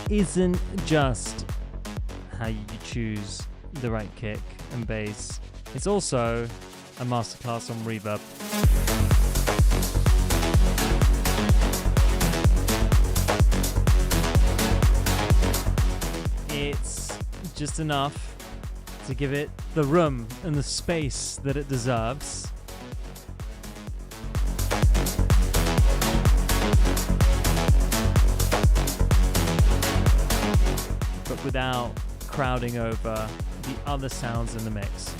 isn't just how you choose the right kick and bass. It's also a masterclass on reverb. It's just enough to give it the room and the space that it deserves. But without crowding over the other sounds in the mix.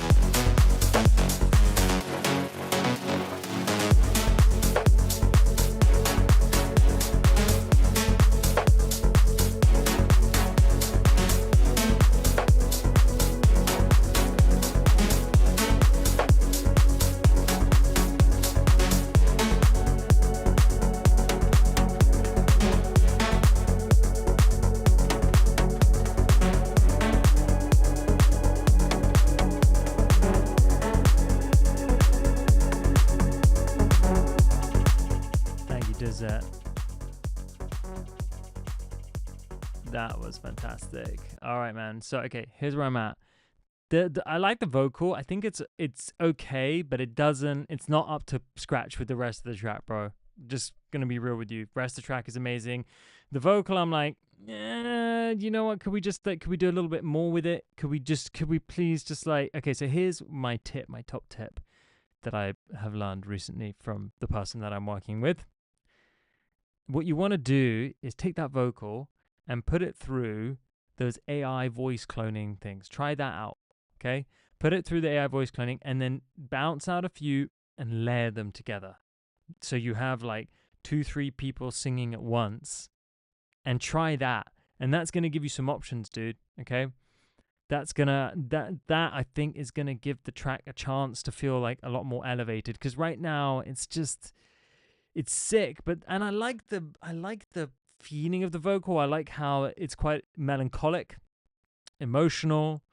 That was fantastic. All right, man. So, okay, here's where I'm at. I like the vocal. I think it's okay, but it's not up to scratch with the rest of the track, bro. Just gonna be real with you. Rest of the track is amazing. The vocal, I'm like, you know what? Could we do a little bit more with it? Could we please just like, okay, so here's my top tip that I have learned recently from the person that I'm working with. What you want to do is take that vocal and put it through those AI voice cloning things. Try that out, okay? Put it through the AI voice cloning and then bounce out a few and layer them together. So you have like 2-3 people singing at once, and try that. And that's going to give you some options, dude, okay? That I think is going to give the track a chance to feel like a lot more elevated, because right now it's sick, and I like the feeling of the vocal. I like how it's quite melancholic, emotional,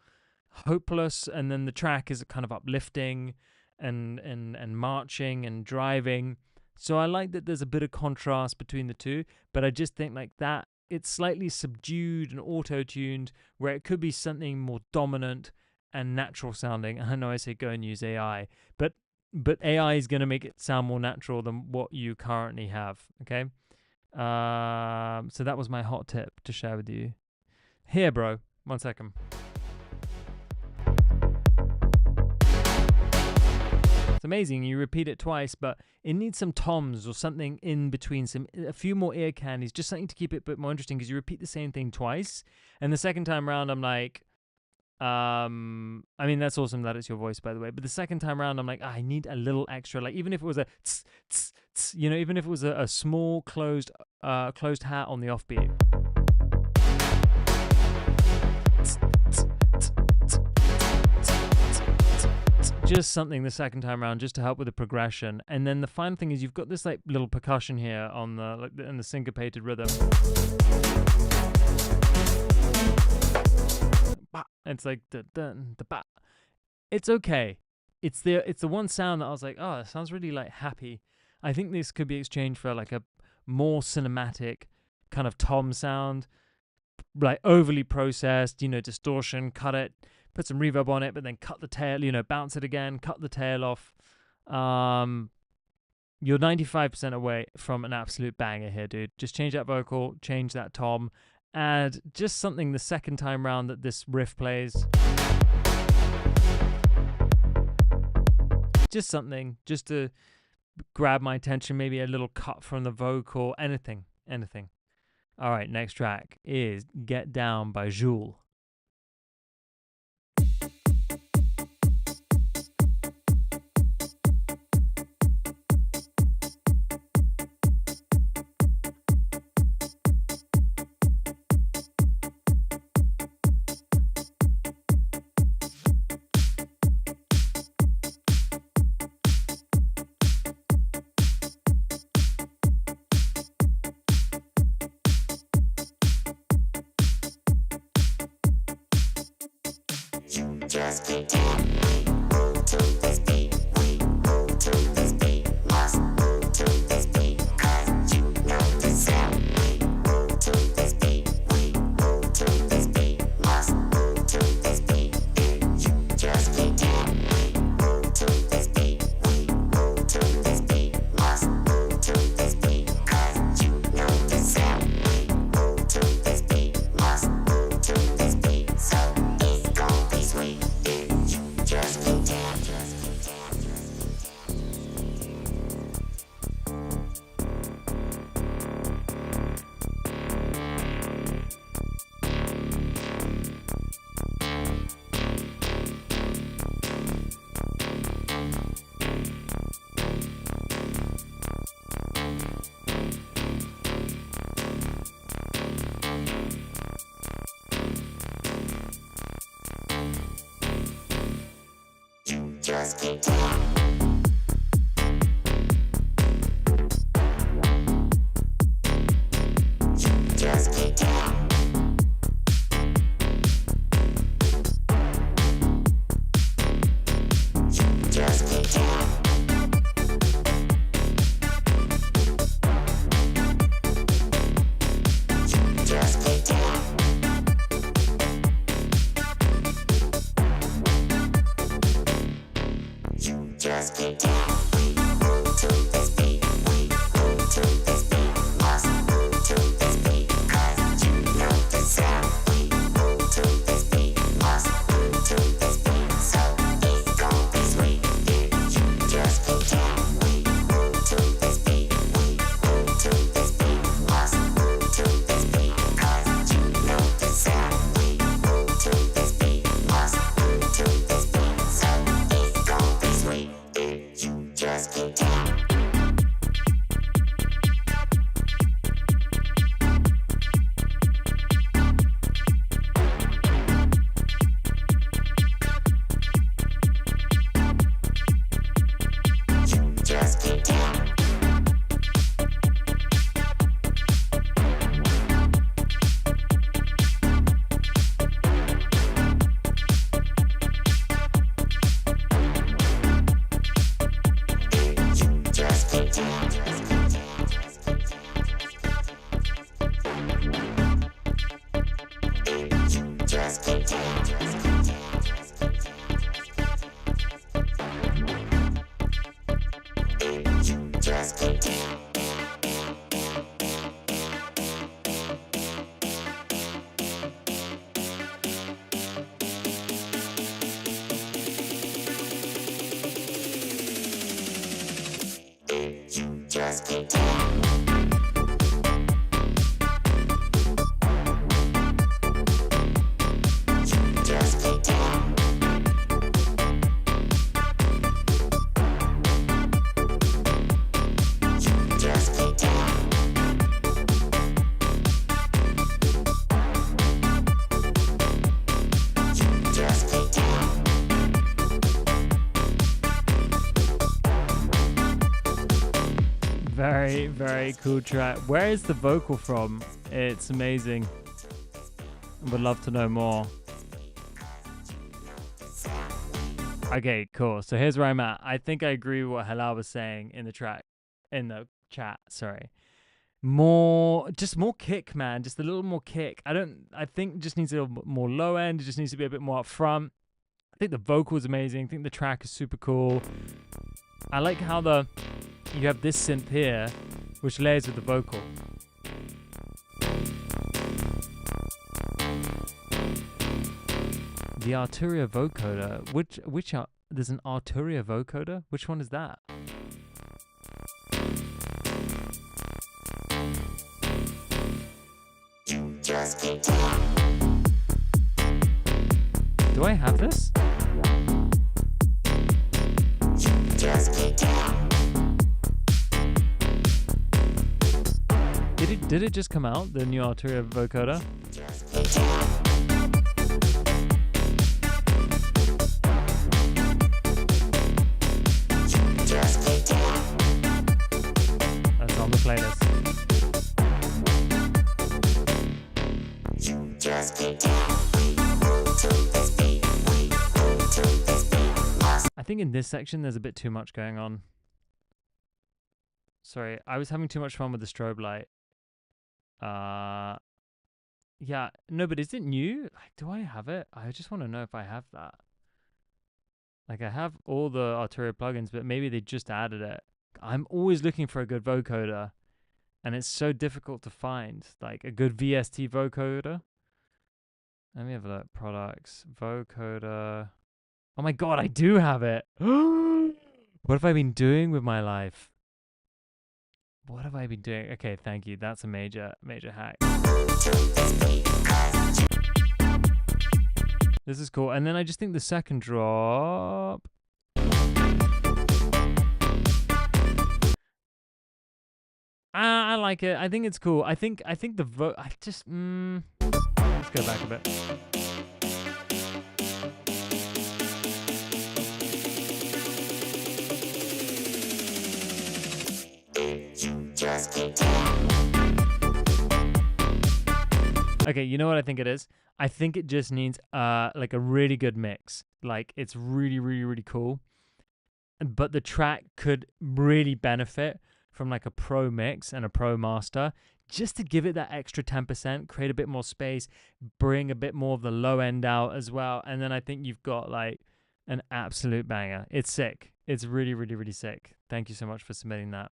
hopeless, and then the track is kind of uplifting and marching and driving. So I like that there's a bit of contrast between the two, but I just think like that it's slightly subdued and auto-tuned, where it could be something more dominant and natural sounding. I know I say go and use AI, but AI is going to make it sound more natural than what you currently have, okay? So that was my hot tip to share with you. Here, bro. 1 second. It's amazing. You repeat it twice, but it needs some toms or something in between, a few more ear candies, just something to keep it a bit more interesting, because you repeat the same thing twice. And the second time around, I'm like, I mean, that's awesome that it's your voice, by the way. But the second time around, I'm like, I need a little extra. Like, even if it was a tss, tss, tss, even if it was a small closed hat on the offbeat. Just something the second time around, just to help with the progression. And then the final thing is you've got this like little percussion here on in the syncopated rhythm. It's like the ba. It's okay. It's the one sound that I was like, oh, it sounds really like happy. I think this could be exchanged for like a more cinematic kind of tom sound, like overly processed, distortion, cut it, put some reverb on it, but then cut the tail, bounce it again, cut the tail off. You're 95% away from an absolute banger here, dude. Just change that vocal, change that tom, add just something the second time round that this riff plays. Just something, just to grab my attention, maybe a little cut from the vocal, anything. All right, next track is Get Down by Jules. Just get down, we move to this beat, we move to this beat, must move to this beat, 'cause you know the sound. We move to this beat, we Very, very cool track. Where is the vocal from? It's amazing. Would love to know more. Okay, cool. So here's where I'm at. I think I agree with what Halal was saying in the chat, sorry. More kick, man. Just a little more kick. I think it just needs a little more low end. It just needs to be a bit more up front. I think the vocal is amazing. I think the track is super cool. I like how you have this synth here, which layers with the vocal. The Arturia vocoder. There's an Arturia vocoder? Which one is that? Do I have this? Did it just come out, the new Arturia vocoder? That's on the playlist. I think in this section there's a bit too much going on. Sorry, I was having too much fun with the strobe light. Yeah, no, but is it new? Like, do I have it? I just want to know if I have that. Like, I have all the Arturia plugins, but maybe they just added it. I'm always looking for a good vocoder, and it's so difficult to find, like, a good VST vocoder. Let me have a look. Products, vocoder. Oh my god, I do have it. What have I been doing with my life? What have I been doing? Okay, thank you. That's a major hack. This is cool. And then I just think the second drop. I like it. I think it's cool. I think the vote. Let's go back a bit. Okay, you know what I think it is? I think it just needs like a really good mix. Like it's really, really, really cool. But the track could really benefit from like a pro mix and a pro master just to give it that extra 10%, create a bit more space, bring a bit more of the low end out as well. And then I think you've got like an absolute banger. It's sick. It's really, really, really sick. Thank you so much for submitting that.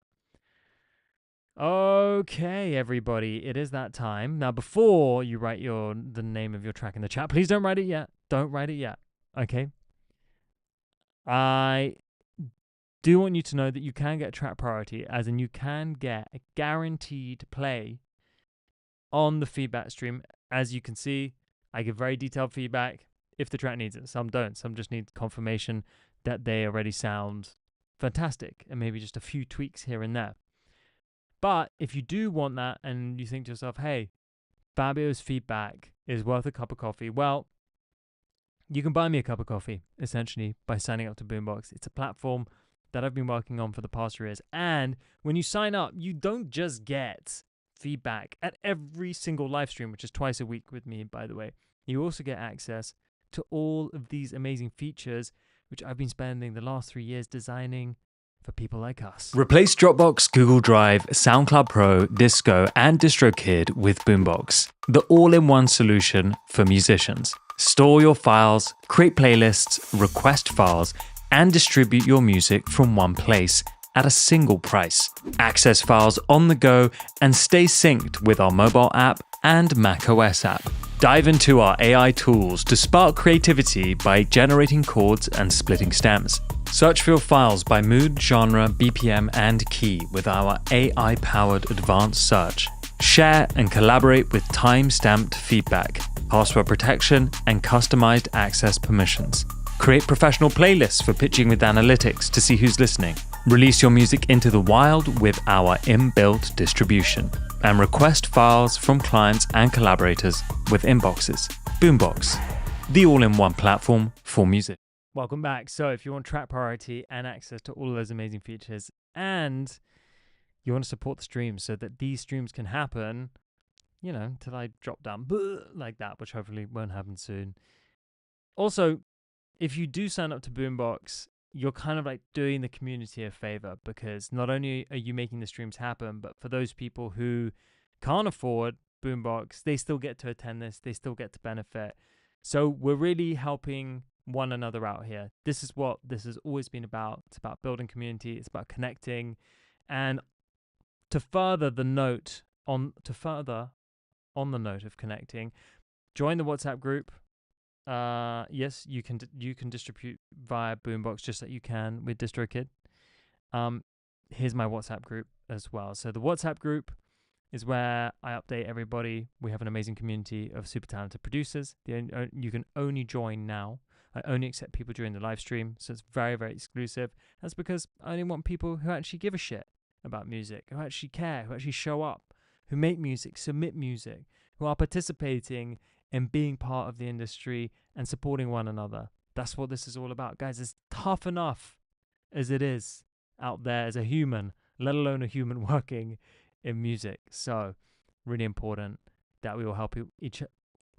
Okay, everybody, it is that time. Now, before you write the name of your track in the chat, please don't write it yet. Don't write it yet. Okay. I do want you to know that you can get track priority, as in you can get a guaranteed play on the feedback stream. As you can see, I give very detailed feedback if the track needs it. Some don't. Some just need confirmation that they already sound fantastic and maybe just a few tweaks here and there. But if you do want that and you think to yourself, hey, Fabio's feedback is worth a cup of coffee, well, you can buy me a cup of coffee, essentially, by signing up to Boombox. It's a platform that I've been working on for the past 3 years. And when you sign up, you don't just get feedback at every single live stream, which is twice a week with me, by the way. You also get access to all of these amazing features, which I've been spending the last 3 years designing for people like us. Replace Dropbox, Google Drive, SoundCloud Pro, Disco, and DistroKid with Boombox, the all-in-one solution for musicians. Store your files, create playlists, request files, and distribute your music from one place at a single price. Access files on the go and stay synced with our mobile app and macOS app. Dive into our AI tools to spark creativity by generating chords and splitting stems. Search for your files by mood, genre, BPM, and key with our AI-powered advanced search. Share and collaborate with time-stamped feedback, password protection, and customized access permissions. Create professional playlists for pitching with analytics to see who's listening. Release your music into the wild with our inbuilt distribution. And request files from clients and collaborators with inboxes. Boombox, the all-in-one platform for music. Welcome back. So if you want track priority and access to all of those amazing features, and you want to support the streams so that these streams can happen, you know, till I drop down like that, which hopefully won't happen soon. Also, if you do sign up to Boombox, you're kind of like doing the community a favor, because not only are you making the streams happen, but for those people who can't afford Boombox, they still get to attend this, they still get to benefit. So we're really helping one another out here. This is what this has always been about. It's about building community, it's about connecting. And to further the note on the note of connecting, join the WhatsApp group. Yes, you can distribute via Boombox just like you can with DistroKid. Here's my WhatsApp group as well. So the WhatsApp group is where I update everybody. We have an amazing community of super talented producers. You can only join now. I only accept people during the live stream, so it's very, very exclusive. That's because I only want people who actually give a shit about music, who actually care, who actually show up, who make music, submit music, who are participating in being part of the industry and supporting one another. That's what this is all about. Guys, it's tough enough as it is out there as a human, let alone a human working in music. So really important that we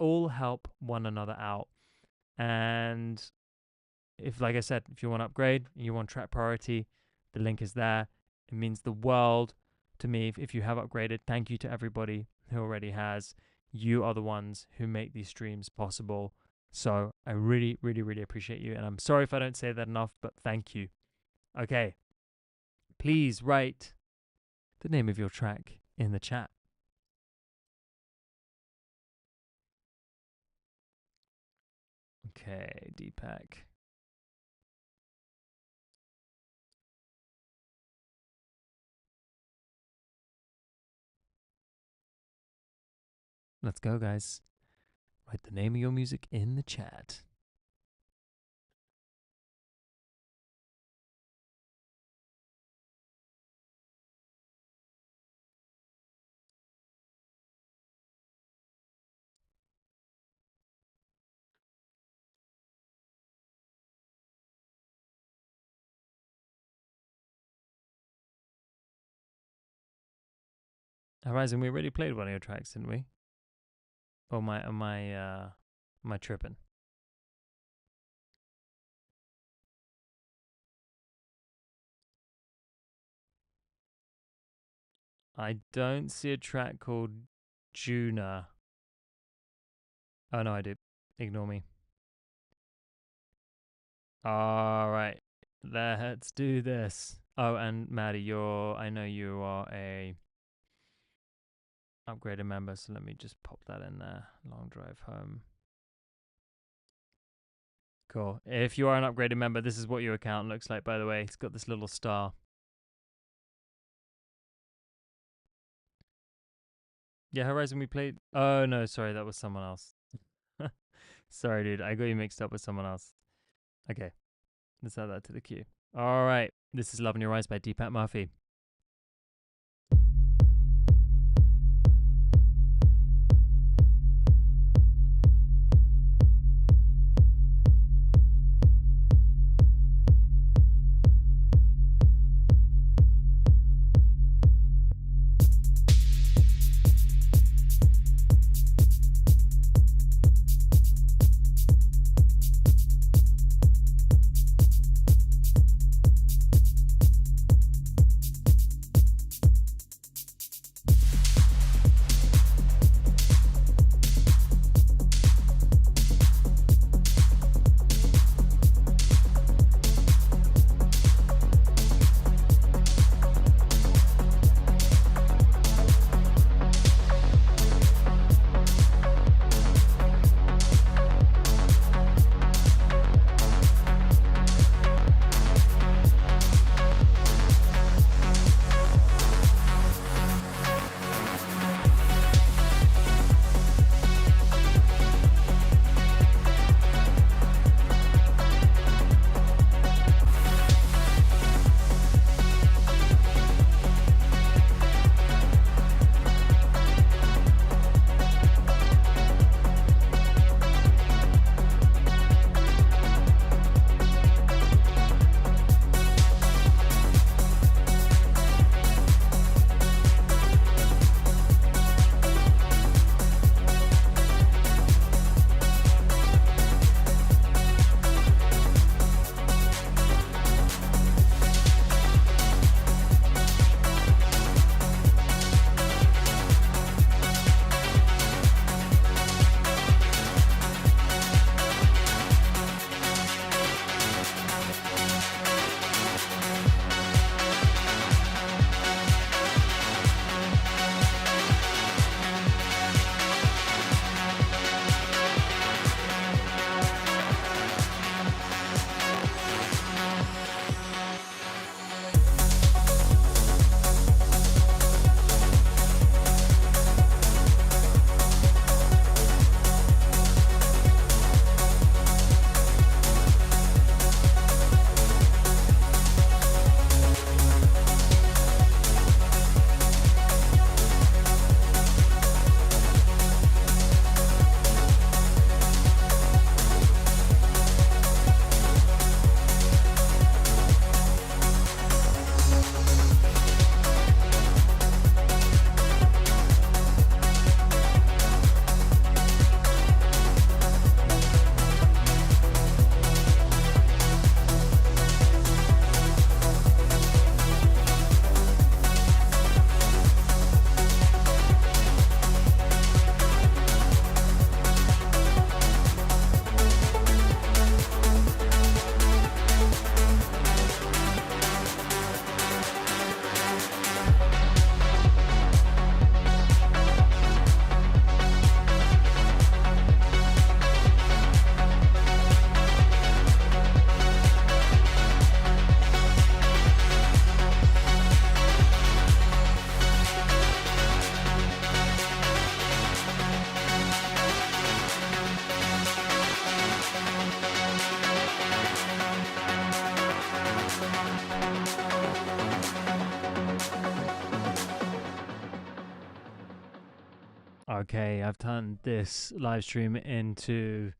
all help one another out. And if, like I said, if you want to upgrade and you want track priority, the link is there. It means the world to me if you have upgraded. Thank you to everybody who already has. You are the ones who make these streams possible. So I really, really, really appreciate you. And I'm sorry if I don't say that enough, but thank you. Okay. Please write the name of your track in the chat. Okay, Deepak. Let's go, guys. Write the name of your music in the chat. Horizon, we already played one of your tracks, didn't we? Or am I tripping? I don't see a track called Juna. Oh no, I do. Ignore me. All right, let's do this. Oh, and Maddie, I know you are a upgraded member, so let me just pop that in there. Long drive home. Cool. If you are an upgraded member, this is what your account looks like, by the way. It's got this little star. Yeah, Horizon we played. Oh, no, sorry, that was someone else. Sorry, dude. I got you mixed up with someone else. Okay, let's add that to the queue. All right. This is Love in Your Eyes by Deepak Murphy. Okay, I've turned this live stream into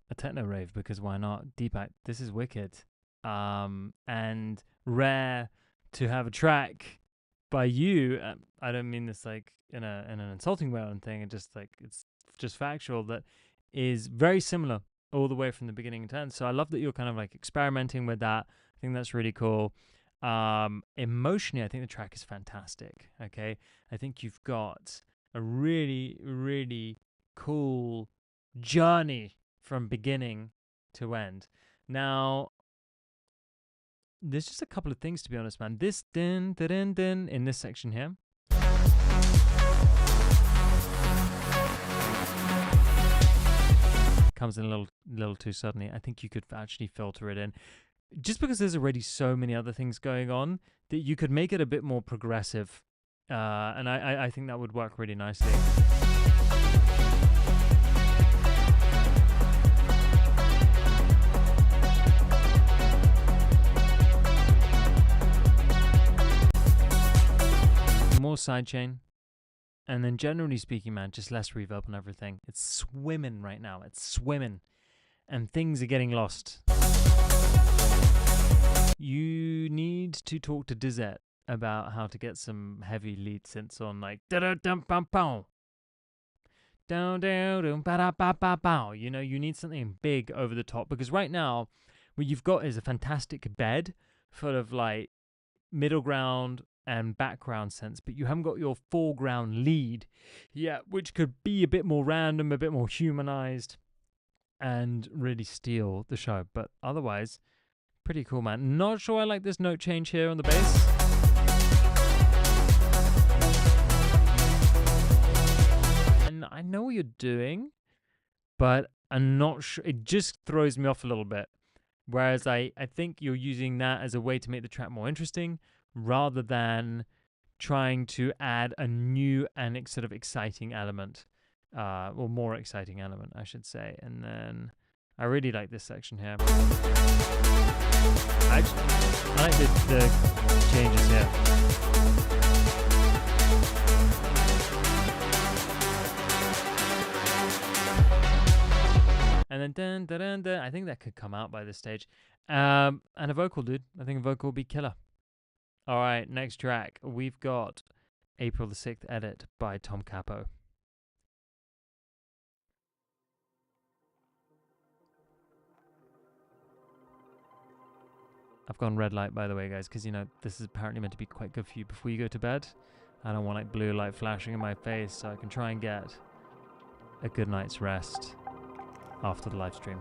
a techno rave because why not? Deepak, this is wicked. And rare to have a track by you, I don't mean this like in an insulting way or anything, and just like it's just factual, that is very similar all the way from the beginning to end. So I love that you're kind of like experimenting with that. I think that's really cool. Emotionally, I think the track is fantastic. Okay, I think you've got a really, really cool journey from beginning to end. Now, there's just a couple of things, to be honest, man. This din din din in this section here. Comes in a little too suddenly. I think you could actually filter it in, just because there's already so many other things going on that you could make it a bit more progressive, and I think that would work really nicely. More sidechain. And then generally speaking, man, just less reverb on everything. It's swimming right now. It's swimming. And things are getting lost. You need to talk to Dizette about how to get some heavy lead synths on, like da-da-dum-bum-bum. Down-down-ba-da-ba-ba-bow. You know, you need something big over the top, because right now what you've got is a fantastic bed full of like middle ground and background synths, but you haven't got your foreground lead yet, which could be a bit more random, a bit more humanized, and really steal the show. But otherwise, pretty cool, man. Not sure I like this note change here on the bass. And I know what you're doing, but I'm not sure. It just throws me off a little bit. Whereas I think you're using that as a way to make the track more interesting, rather than trying to add a new and sort of exciting element, or more exciting element, I should say. And then I really like this section here. Actually, I like the changes here. And then dun, dun, dun, dun. I think that could come out by this stage. And a vocal, dude. I think a vocal would be killer. All right, next track. We've got April the 6th edit by Tom Capo. I've gone red light, by the way, guys, because, you know, this is apparently meant to be quite good for you before you go to bed. I don't want, like, blue light flashing in my face, so I can try and get a good night's rest after the live stream.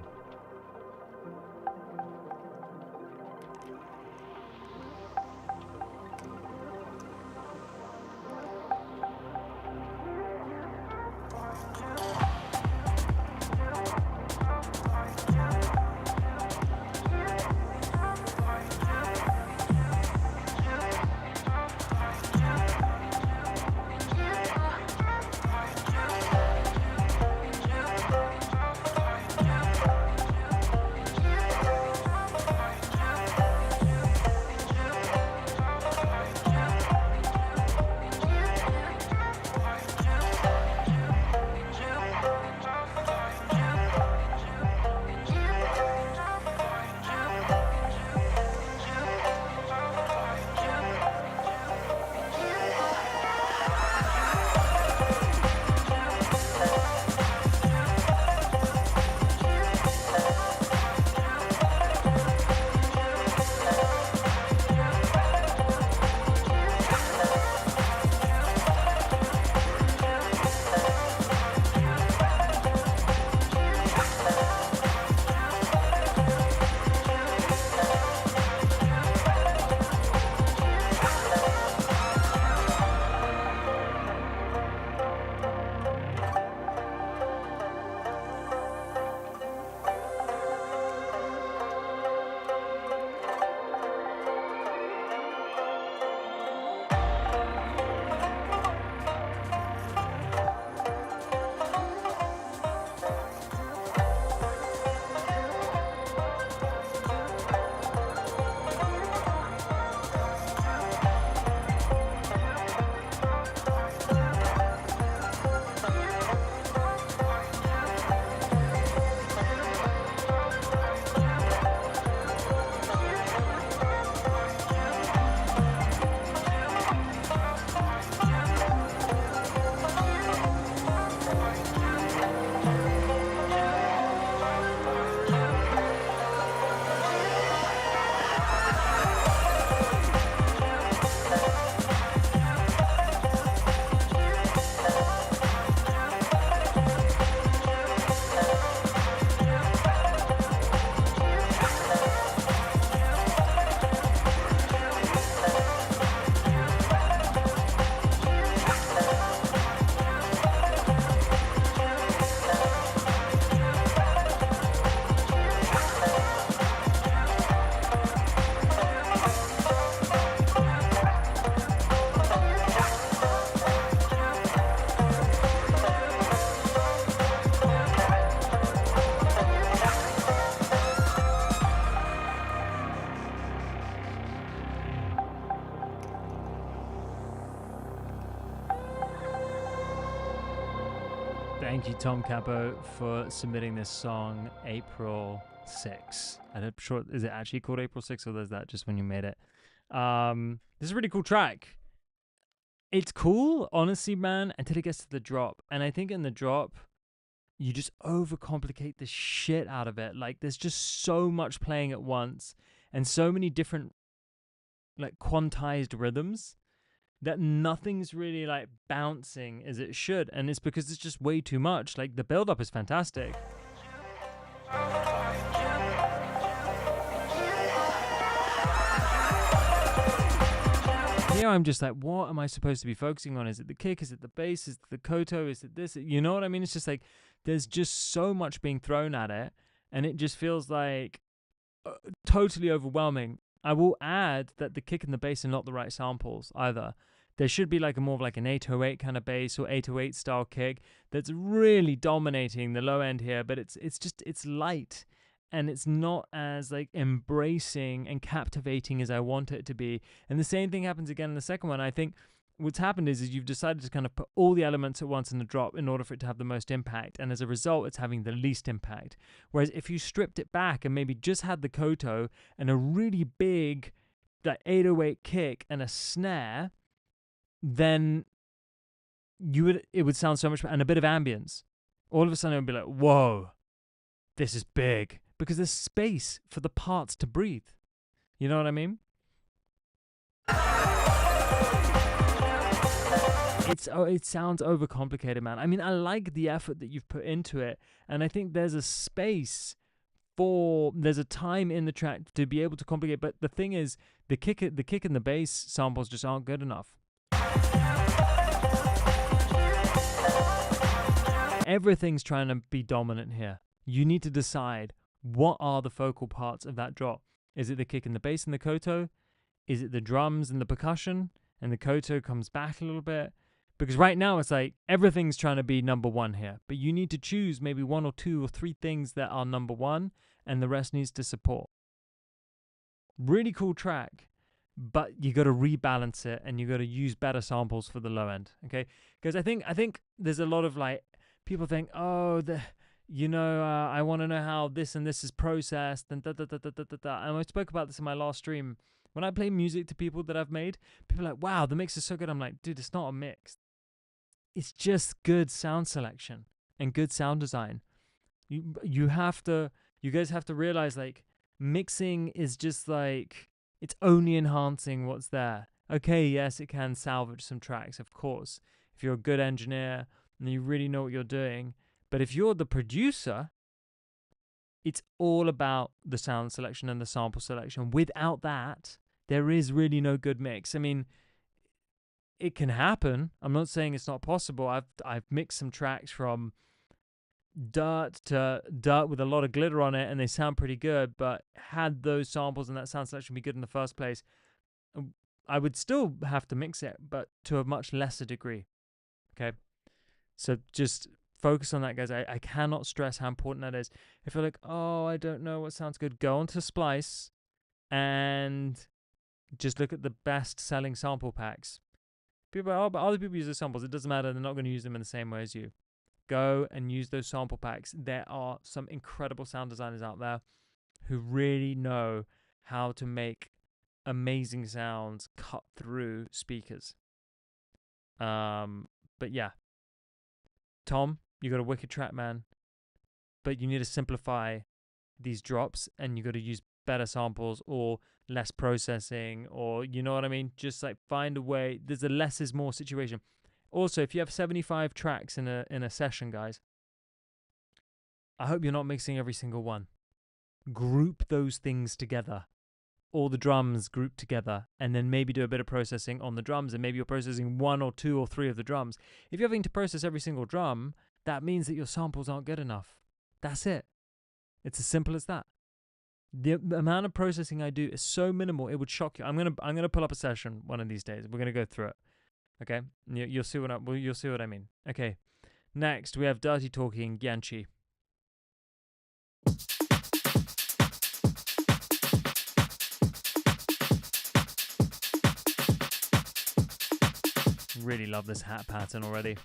Thank you, Tom Capo, for submitting this song, April 6. I'm sure, is it actually called April 6, or is that just when you made it? This is a really cool track. It's cool, honestly, man, until it gets to the drop. And I think in the drop, you just overcomplicate the shit out of it. Like, there's just so much playing at once and so many different, like, quantized rhythms that nothing's really, like, bouncing as it should. And it's because it's just way too much. Like, the build-up is fantastic. Here I'm just like, what am I supposed to be focusing on? Is it the kick? Is it the bass? Is it the koto? Is it this? You know what I mean? It's just like, there's just so much being thrown at it, and it just feels like totally overwhelming. I will add that the kick and the bass are not the right samples either. There should be like a more of like an 808 kind of bass or 808 style kick that's really dominating the low end here, but it's light. And it's not as like embracing and captivating as I want it to be. And the same thing happens again in the second one. I think what's happened is you've decided to kind of put all the elements at once in the drop in order for it to have the most impact. And as a result, it's having the least impact. Whereas if you stripped it back and maybe just had the koto and a really big like 808 kick and a snare, then it would sound so much better. And a bit of ambience. All of a sudden it would be like, whoa, this is big. Because there's space for the parts to breathe. You know what I mean? It sounds overcomplicated, man. I mean, I like the effort that you've put into it, and I think there's a space there's a time in the track to be able to complicate. But the thing is, the kick and the bass samples just aren't good enough. Everything's trying to be dominant here. You need to decide, what are the focal parts of that drop? Is it the kick and the bass and the koto? Is it the drums and the percussion? And the koto comes back a little bit? Because right now it's like everything's trying to be number one here. But you need to choose maybe 1 or 2 or 3 things that are number one, and the rest needs to support. Really cool track, but you got to rebalance it, and you got to use better samples for the low end. Okay? Because I think there's a lot of like, people think, oh, I want to know how this and this is processed, and And I spoke about this in my last stream. When I play music to people that I've made, people are like, wow, the mix is so good. I'm like, dude, it's not a mix. It's just good sound selection and good sound design. You guys have to realize, like, mixing is just like, it's only enhancing what's there. Okay, yes, it can salvage some tracks, of course, if you're a good engineer and you really know what you're doing. But if you're the producer, it's all about the sound selection and the sample selection. Without that, there is really no good mix. I mean, it can happen. I'm not saying it's not possible. I've mixed some tracks from dirt to dirt with a lot of glitter on it, and they sound pretty good. But had those samples and that sound selection be good in the first place, I would still have to mix it, but to a much lesser degree. Okay? So just focus on that, guys. I cannot stress how important that is. If you're like, oh, I don't know what sounds good, go onto Splice and just look at the best selling sample packs. People are, oh, but other people use the samples. It doesn't matter. They're not going to use them in the same way as you. Go and use those sample packs. There are some incredible sound designers out there who really know how to make amazing sounds cut through speakers. But yeah, Tom, you got a wicked track, man. But you need to simplify these drops, and you got to use better samples or less processing, or you know what I mean? Just like find a way. There's a less is more situation. Also, if you have 75 tracks in a session, guys, I hope you're not mixing every single one. Group those things together. All the drums grouped together, and then maybe do a bit of processing on the drums, and maybe you're processing 1 or 2 or 3 of the drums. If you're having to process every single drum, that means that your samples aren't good enough. That's it. It's as simple as that. The amount of processing I do is so minimal, it would shock you. I'm gonna pull up a session one of these days. We're gonna go through it. Okay, you'll see what I mean. Okay, next we have Dirty Talking Yanchi. Really love this hat pattern already.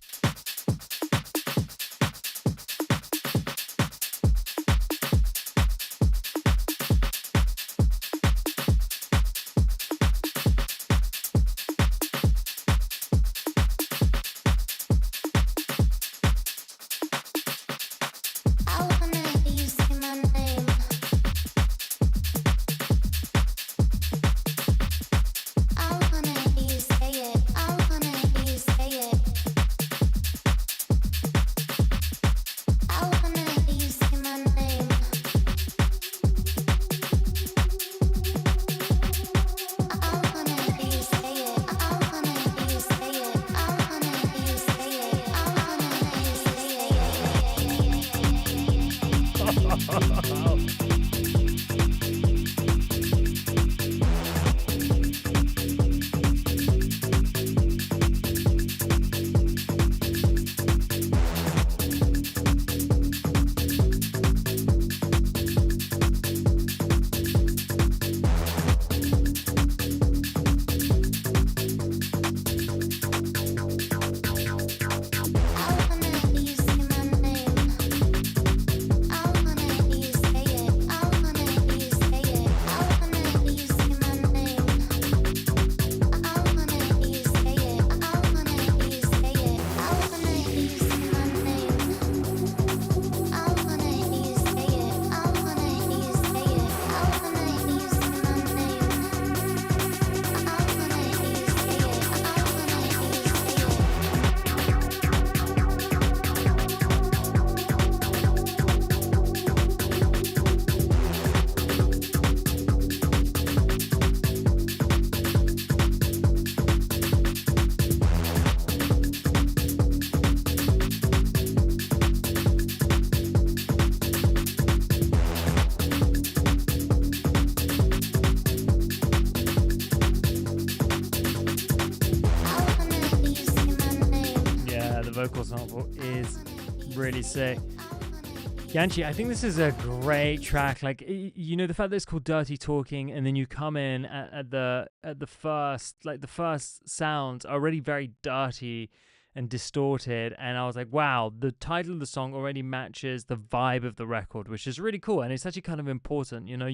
vocal sample is really sick. Yanchi, I think this is a great track. Like, you know, the fact that it's called Dirty Talking, and then you come in at the first, like the first sounds are already very dirty and distorted, and I was like, wow, the title of the song already matches the vibe of the record, which is really cool, and it's actually kind of important. You know,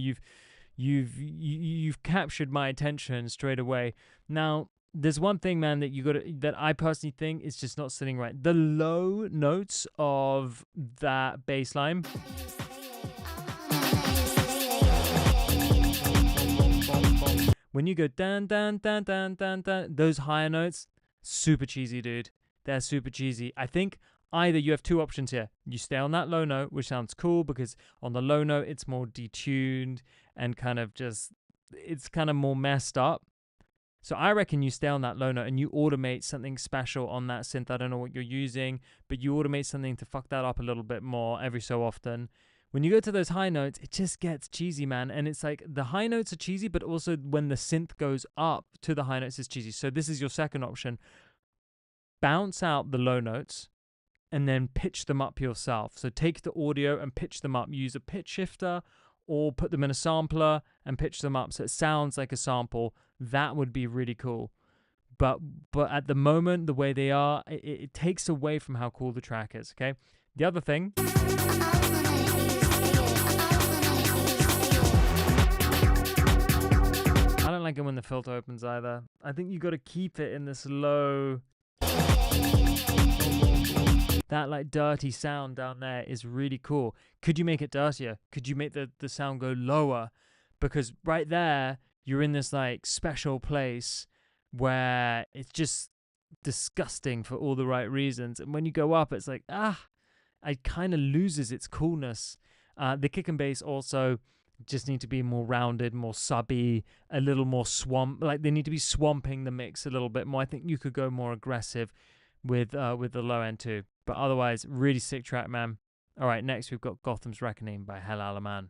you've captured my attention straight away. Now, there's one thing, man, that I personally think is just not sitting right. The low notes of that bass line. When you go dun dun dun dun dun dun, those higher notes, super cheesy, dude. They're super cheesy. I think either you have two options here. You stay on that low note, which sounds cool because on the low note it's more detuned and kind of just, it's kind of more messed up. So I reckon you stay on that low note and you automate something special on that synth. I don't know what you're using, but you automate something to fuck that up a little bit more every so often. When you go to those high notes, it just gets cheesy, man. And it's like the high notes are cheesy, but also when the synth goes up to the high notes, it's cheesy. So this is your second option. Bounce out the low notes and then pitch them up yourself. So take the audio and pitch them up. Use a pitch shifter or put them in a sampler and pitch them up so it sounds like a sample. That would be really cool. But at the moment, the way they are, it takes away from how cool the track is, okay? The other thing... I don't like it when the filter opens either. I think you got to keep it in this low... That like dirty sound down there is really cool. Could you make it dirtier? Could you make the sound go lower? Because right there, you're in this like special place where it's just disgusting for all the right reasons. And when you go up, it's like, it kind of loses its coolness. The kick and bass also just need to be more rounded, more subby, a little more swamp. Like they need to be swamping the mix a little bit more. I think you could go more aggressive with the low end too. But otherwise, really sick track, man. All right, next we've got Gotham's Reckoning by Hell Alaman.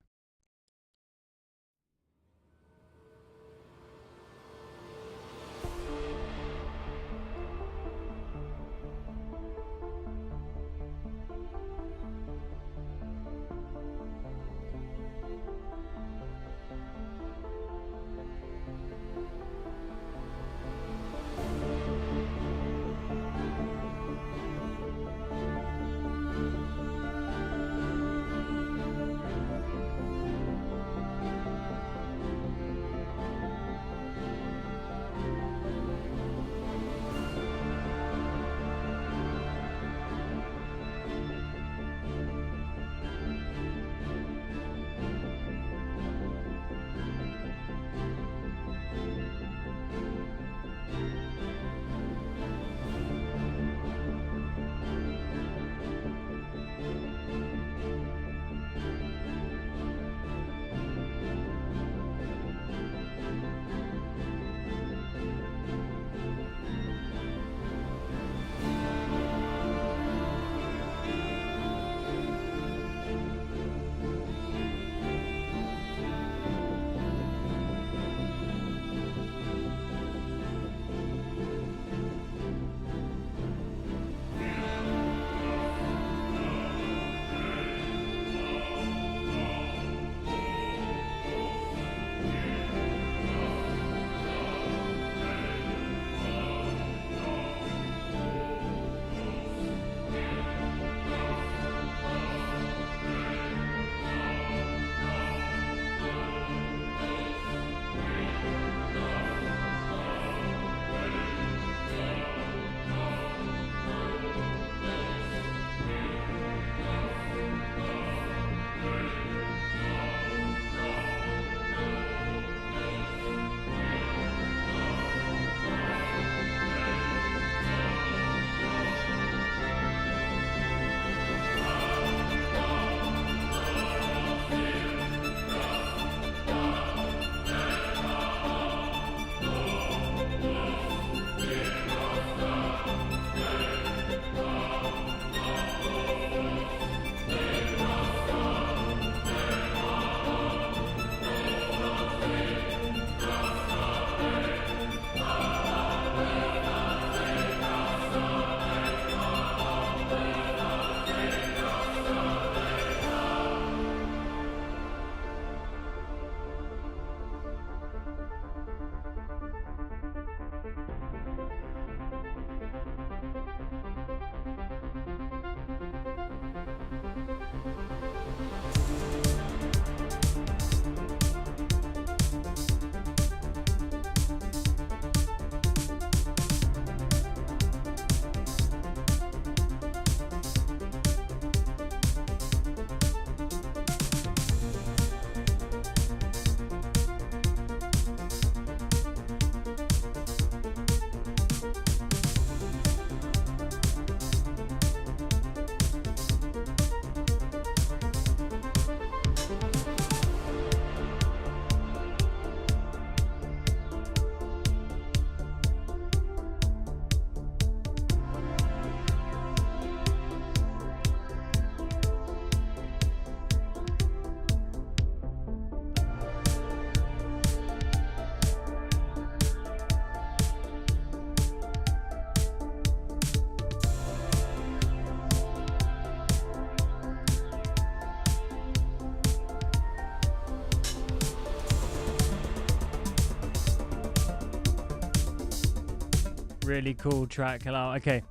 Really cool track. Hello. Okay.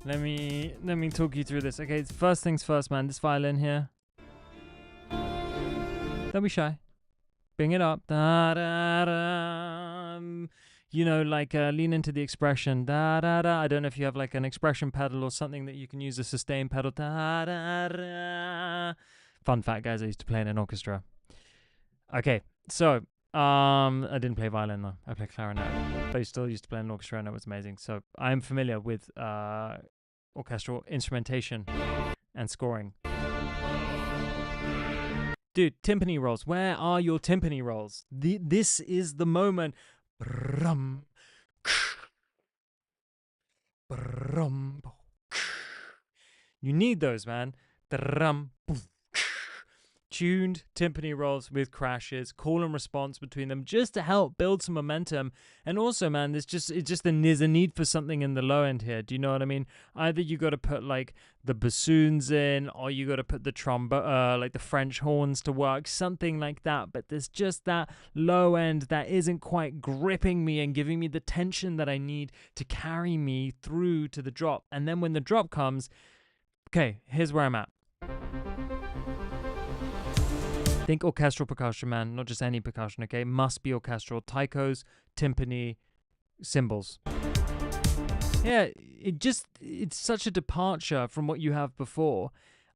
Let me talk you through this. Okay, first things first, man. This violin here. Don't be shy. Bring it up. Da, da, da. You know, like lean into the expression. Da, da, da. I don't know if you have like an expression pedal or something that you can use a sustain pedal. Da, da, da. Fun fact, guys, I used to play in an orchestra. Okay, so I didn't play violin though. I play clarinet, but I still used to play in an orchestra, and it was amazing. So I am familiar with orchestral instrumentation and scoring. Dude, timpani rolls. Where are your timpani rolls? This is the moment. Brum, brum. You need those, man. Drum, tuned timpani rolls with crashes, call and response between them, just to help build some momentum. And also, man, there's a need for something in the low end here. Do you know what I mean? Either you got to put like the bassoons in, or you got to put the trombone, like the French horns to work, something like that. But there's just that low end that isn't quite gripping me and giving me the tension that I need to carry me through to the drop. And then when the drop comes, okay, here's where I'm at. Think orchestral percussion, man, not just any percussion, okay? Must be orchestral. Taikos, timpani, cymbals. Yeah, it's such a departure from what you have before.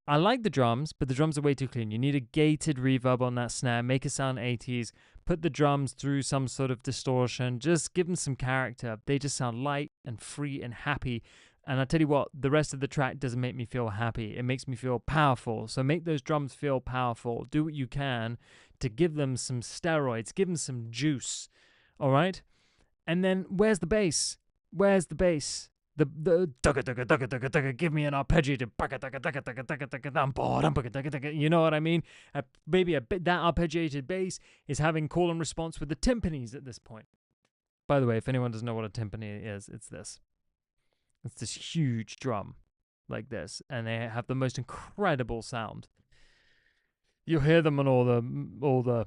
I like the drums, but the drums are way too clean. You need a gated reverb on that snare, make it sound 80s, put the drums through some sort of distortion, just give them some character. They just sound light and free and happy. And I tell you what, the rest of the track doesn't make me feel happy. It makes me feel powerful. So make those drums feel powerful. Do what you can to give them some steroids. Give them some juice. All right? And then where's the bass? Where's the bass? The give me an arpeggiated. You know what I mean? Maybe a bit that arpeggiated bass is having call and response with the timpanis at this point. By the way, if anyone doesn't know what a timpani is, it's this. It's this huge drum like this, and they have the most incredible sound. You'll hear them on all the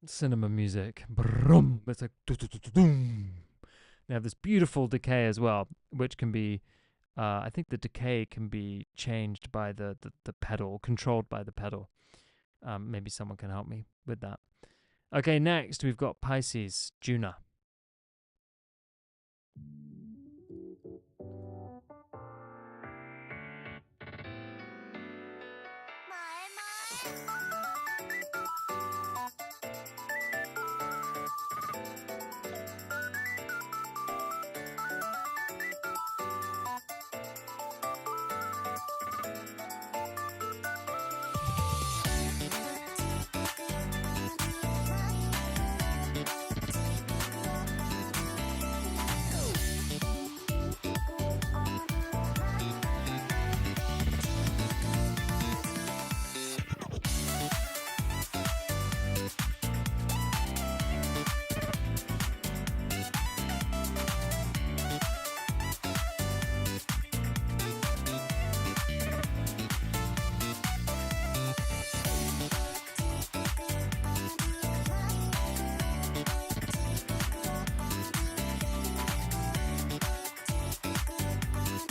cinema music. Brum. It's like doom. They have this beautiful decay as well, which can be, I think the decay can be changed by the pedal, controlled by the pedal. Maybe someone can help me with that. Okay, next we've got Pisces, Juna.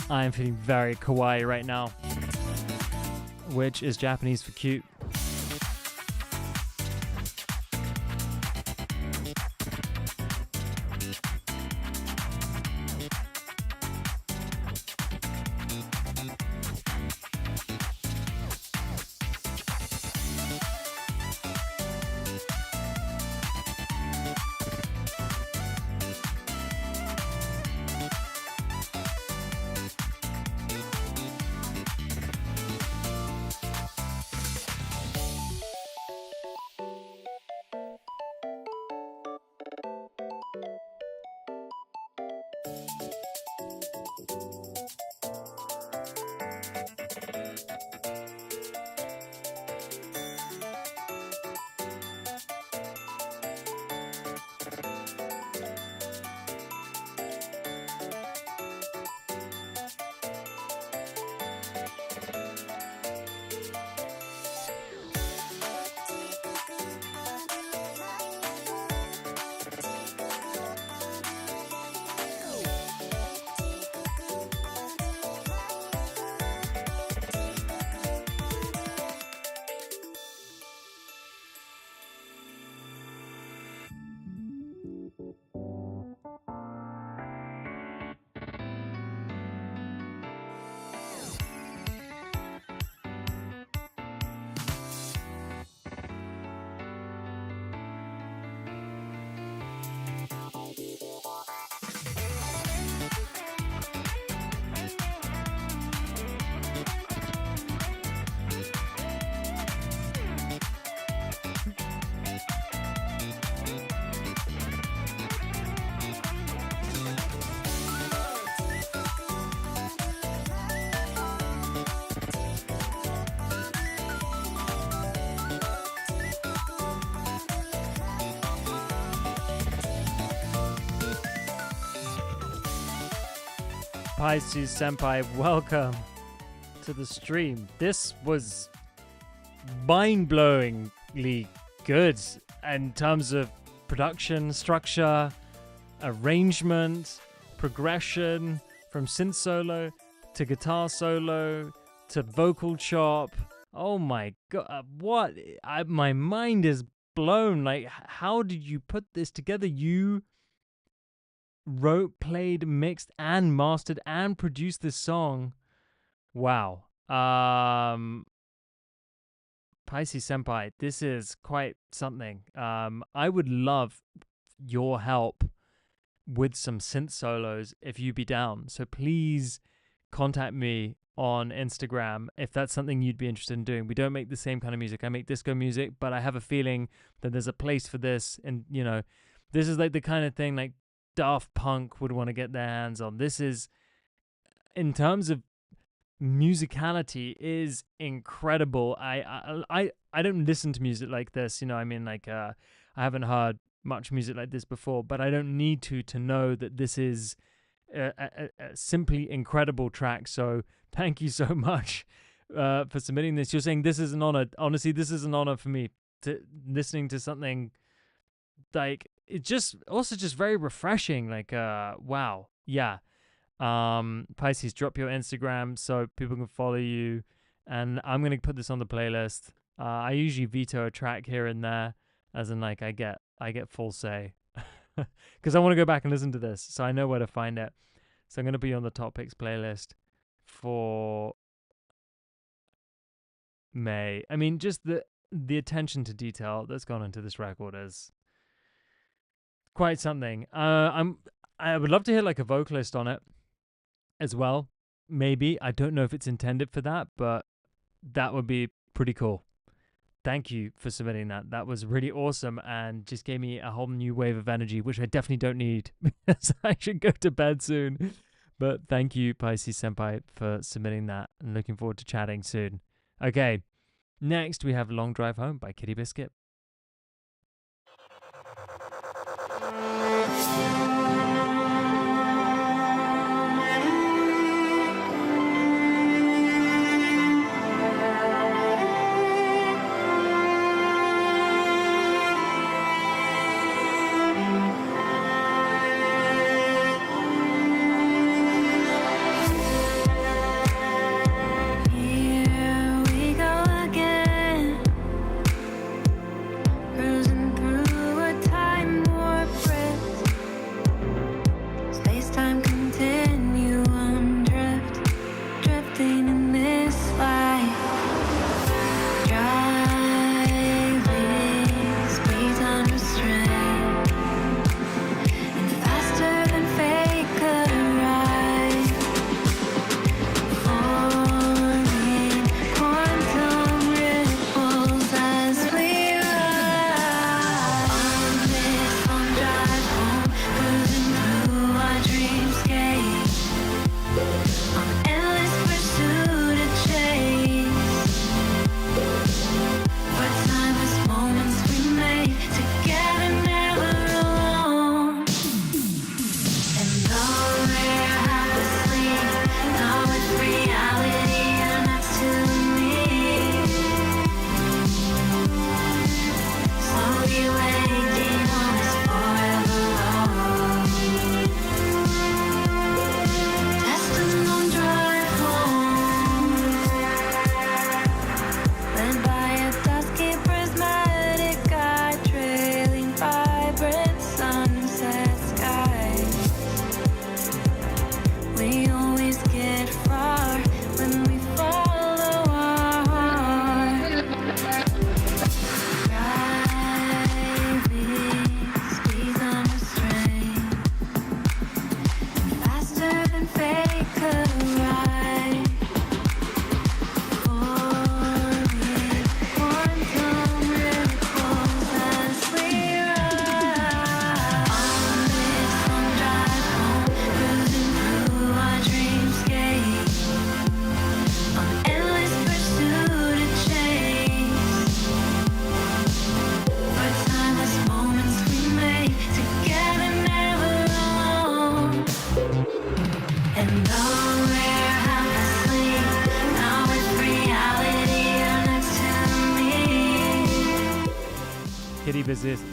I am feeling very kawaii right now, which is Japanese for cute. Pisces Senpai, welcome to the stream. This was mind-blowingly good in terms of production, structure, arrangement, progression, from synth solo to guitar solo to vocal chop. Oh my god, what? My mind is blown. Like, how did you put this together? You wrote, played, mixed, and mastered and produced this song. Wow. Pisces Senpai, this is quite something. I would love your help with some synth solos if you be down. So please contact me on Instagram if that's something you'd be interested in doing. We don't make the same kind of music. I make disco music, but I have a feeling that there's a place for this. And, you know, this is like the kind of thing like Daft Punk would want to get their hands on. This is, in terms of musicality, is incredible. I don't listen to music like this, you know. I mean, like I haven't heard much music like this before, but I don't need to know that this is a simply incredible track. So thank you so much for submitting this. You're saying this is an honor. Honestly, this is an honor for me, to listening to something like, it's just also just very refreshing. Like wow, yeah. Pisces, drop your Instagram so people can follow you, and I'm gonna put this on the playlist. I usually veto a track here and there, as in like I get full say, because I want to go back and listen to this, so I know where to find it. So I'm gonna be on the top picks playlist for May. I mean, just the attention to detail that's gone into this record is quite something. I would love to hear like a vocalist on it as well. Maybe. I don't know if it's intended for that, but that would be pretty cool. Thank you for submitting that. That was really awesome and just gave me a whole new wave of energy, which I definitely don't need because I should go to bed soon. But thank you, Pisces Senpai, for submitting that, and looking forward to chatting soon. Okay, next we have Long Drive Home by Kitty Biscuit. Here we go again.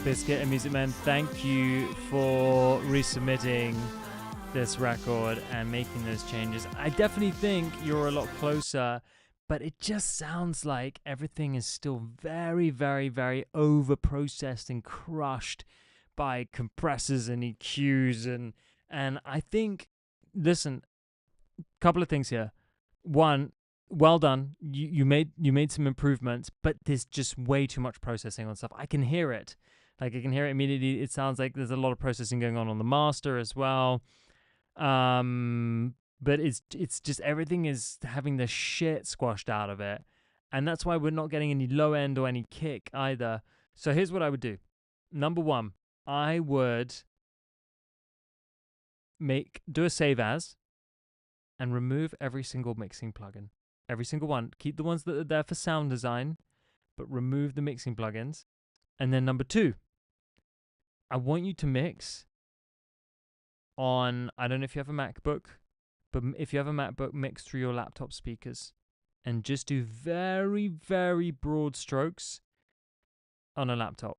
Biscuit and Music Man, thank you for resubmitting this record and making those changes. I definitely think you're a lot closer, but it just sounds like everything is still very, very, very over-processed and crushed by compressors and EQs. And I think, listen, couple of things here. One, well done. You made some improvements, but there's just way too much processing on stuff. I can hear it. Like, I can hear it immediately. It sounds like there's a lot of processing going on the master as well. But it's just everything is having the shit squashed out of it. And that's why we're not getting any low end or any kick either. So here's what I would do. Number one, I would do a save as and remove every single mixing plugin. Every single one. Keep the ones that are there for sound design, but remove the mixing plugins. And then number two, I want you to mix on, I don't know if you have a MacBook, but if you have a MacBook, mix through your laptop speakers and just do very, very broad strokes on a laptop.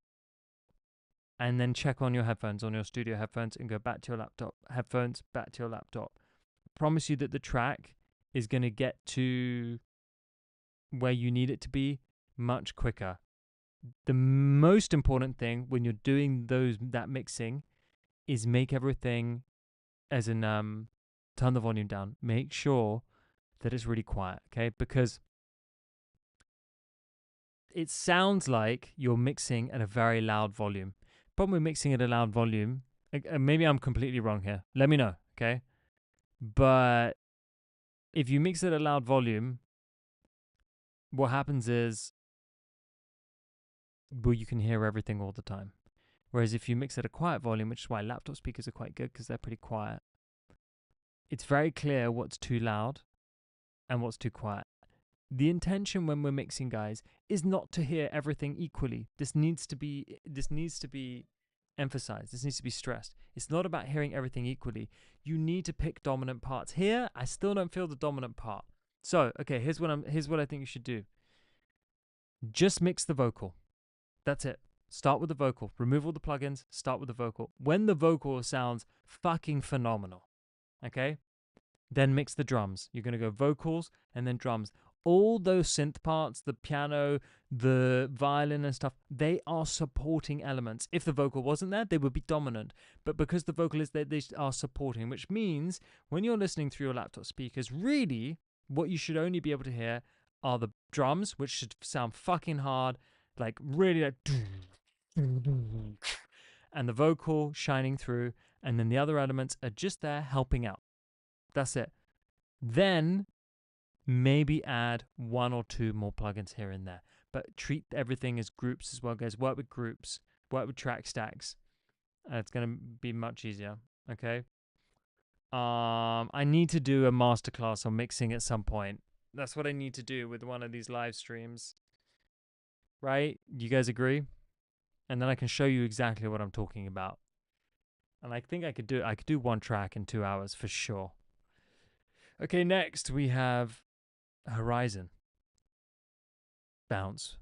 And then check on your headphones, on your studio headphones, and go back to your laptop. Headphones, back to your laptop. I promise you that the track is going to get to where you need it to be much quicker. The most important thing when you're doing that mixing is make everything, as in turn the volume down. Make sure that it's really quiet, okay? Because it sounds like you're mixing at a very loud volume. Problem with mixing at a loud volume, maybe I'm completely wrong here. Let me know, okay? But if you mix at a loud volume, what happens is, well, you can hear everything all the time. Whereas if you mix at a quiet volume, which is why laptop speakers are quite good because they're pretty quiet, it's very clear what's too loud and what's too quiet. The intention when we're mixing, guys, is not to hear everything equally. This needs to be emphasized. This needs to be stressed. It's not about hearing everything equally. You need to pick dominant parts. Here, I still don't feel the dominant part. So, okay, here's what I think you should do. Just mix the vocal. That's it. Start with the vocal. Remove all the plugins. Start with the vocal. When the vocal sounds fucking phenomenal, okay, then mix the drums. You're going to go vocals and then drums. All those synth parts, the piano, the violin and stuff, they are supporting elements. If the vocal wasn't there, they would be dominant. But because the vocal is there, they are supporting, which means when you're listening through your laptop speakers, really what you should only be able to hear are the drums, which should sound fucking hard, like really like, and the vocal shining through, and then the other elements are just there helping out. That's it. Then maybe add one or two more plugins here and there, but treat everything as groups as well, guys. Work with groups, work with track stacks. It's going to be much easier, okay? I need to do a masterclass on mixing at some point. That's what I need to do with one of these live streams, right? You guys agree? And then I can show you exactly what I'm talking about. And I think I could do one track in 2 hours for sure. Okay, next we have Horizon. Bounce.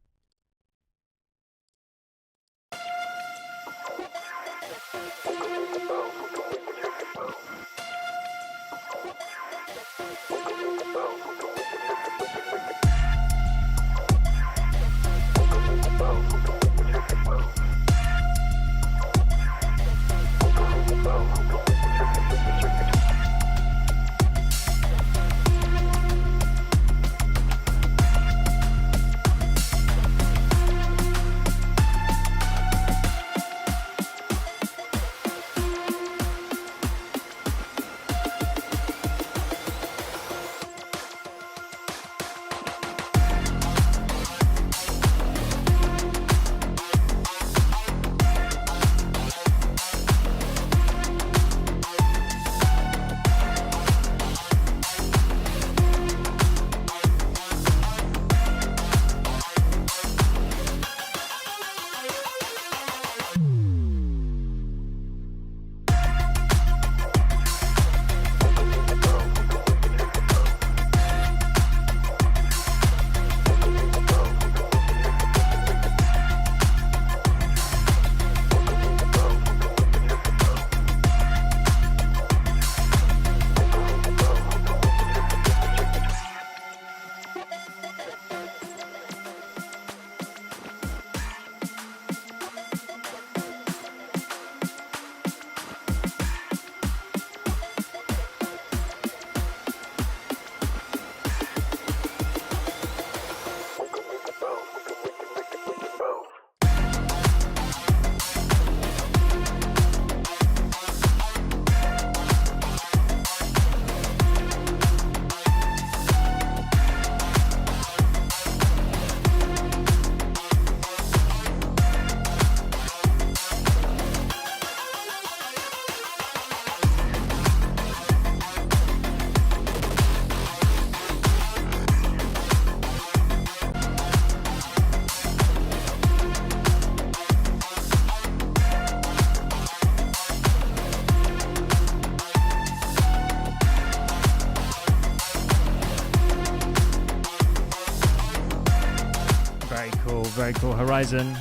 Very cool. Horizon.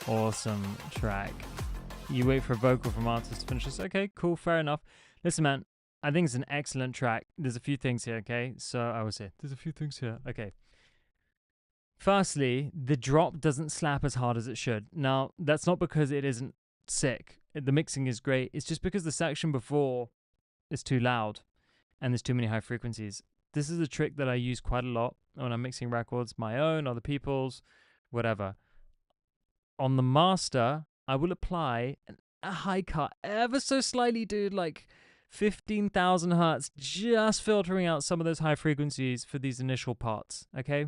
Awesome track. You wait for a vocal from artist to finish this. Okay, cool. Fair enough. Listen, man, I think it's an excellent track. There's a few things here, okay? So I would say there's a few things here. Okay. Firstly, the drop doesn't slap as hard as it should. Now, that's not because it isn't sick. The mixing is great. It's just because the section before is too loud and there's too many high frequencies. This is a trick that I use quite a lot when I'm mixing records, my own, other people's, whatever. On the master, I will apply a high cut ever so slightly, dude, like 15,000 hertz, just filtering out some of those high frequencies for these initial parts, okay?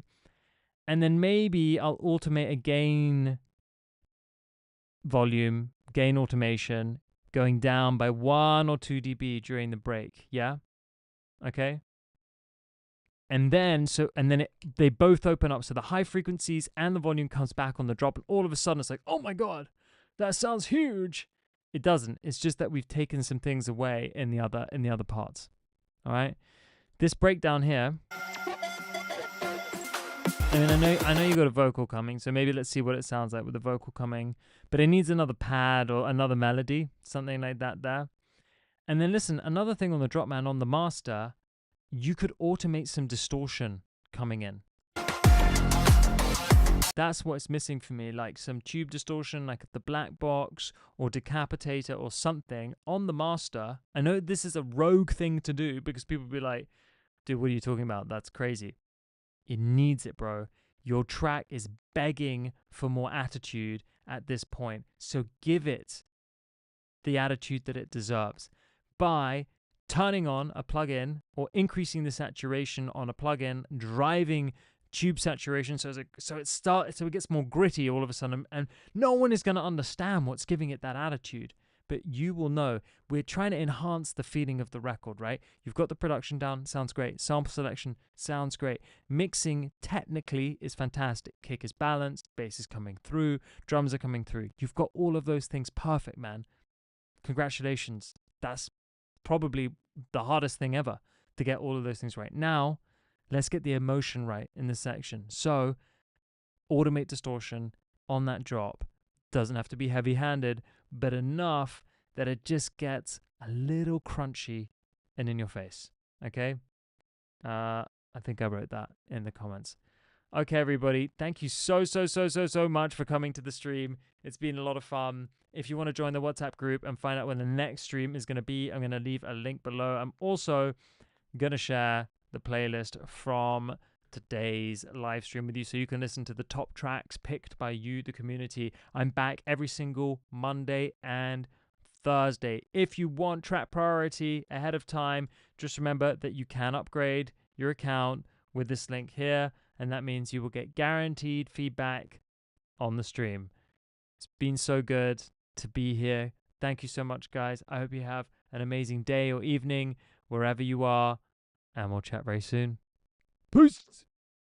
And then maybe I'll automate a gain volume, gain automation, going down by 1 or 2 dB during the break, yeah? Okay? And then they both open up, so the high frequencies and the volume comes back on the drop, and all of a sudden it's like, oh my god, that sounds huge. It doesn't. It's just that we've taken some things away in the other parts. All right? This breakdown here, I mean, I know you got a vocal coming, so maybe let's see what it sounds like with the vocal coming. But it needs another pad or another melody, something like that there. And then listen, another thing on the drop, man, on the master, you could automate some distortion coming in. That's what's missing for me, like some tube distortion, like the black box or decapitator or something on the master. I know this is a rogue thing to do because people will be like, dude, what are you talking about? That's crazy. It needs it, bro. Your track is begging for more attitude at this point. So give it the attitude that it deserves by turning on a plugin or increasing the saturation on a plugin, driving tube saturation so it gets more gritty all of a sudden, and no one is going to understand what's giving it that attitude. But you will know. We're trying to enhance the feeling of the record, right? You've got the production down, sounds great. Sample selection sounds great. Mixing technically is fantastic. Kick is balanced, bass is coming through, drums are coming through. You've got all of those things perfect, man. Congratulations. That's probably the hardest thing ever, to get all of those things right. Now, let's get the emotion right in this section. So, automate distortion on that drop. Doesn't have to be heavy-handed, but enough that it just gets a little crunchy and in your face. Okay? I think I wrote that in the comments. Okay, everybody. Thank you so much for coming to the stream. It's been a lot of fun. If you want to join the WhatsApp group and find out when the next stream is going to be, I'm going to leave a link below. I'm also going to share the playlist from today's live stream with you so you can listen to the top tracks picked by you, the community. I'm back every single Monday and Thursday. If you want track priority ahead of time, just remember that you can upgrade your account with this link here, and that means you will get guaranteed feedback on the stream. It's been so good to be here. Thank you so much, guys. I hope you have an amazing day or evening wherever you are, and we'll chat very soon. Peace!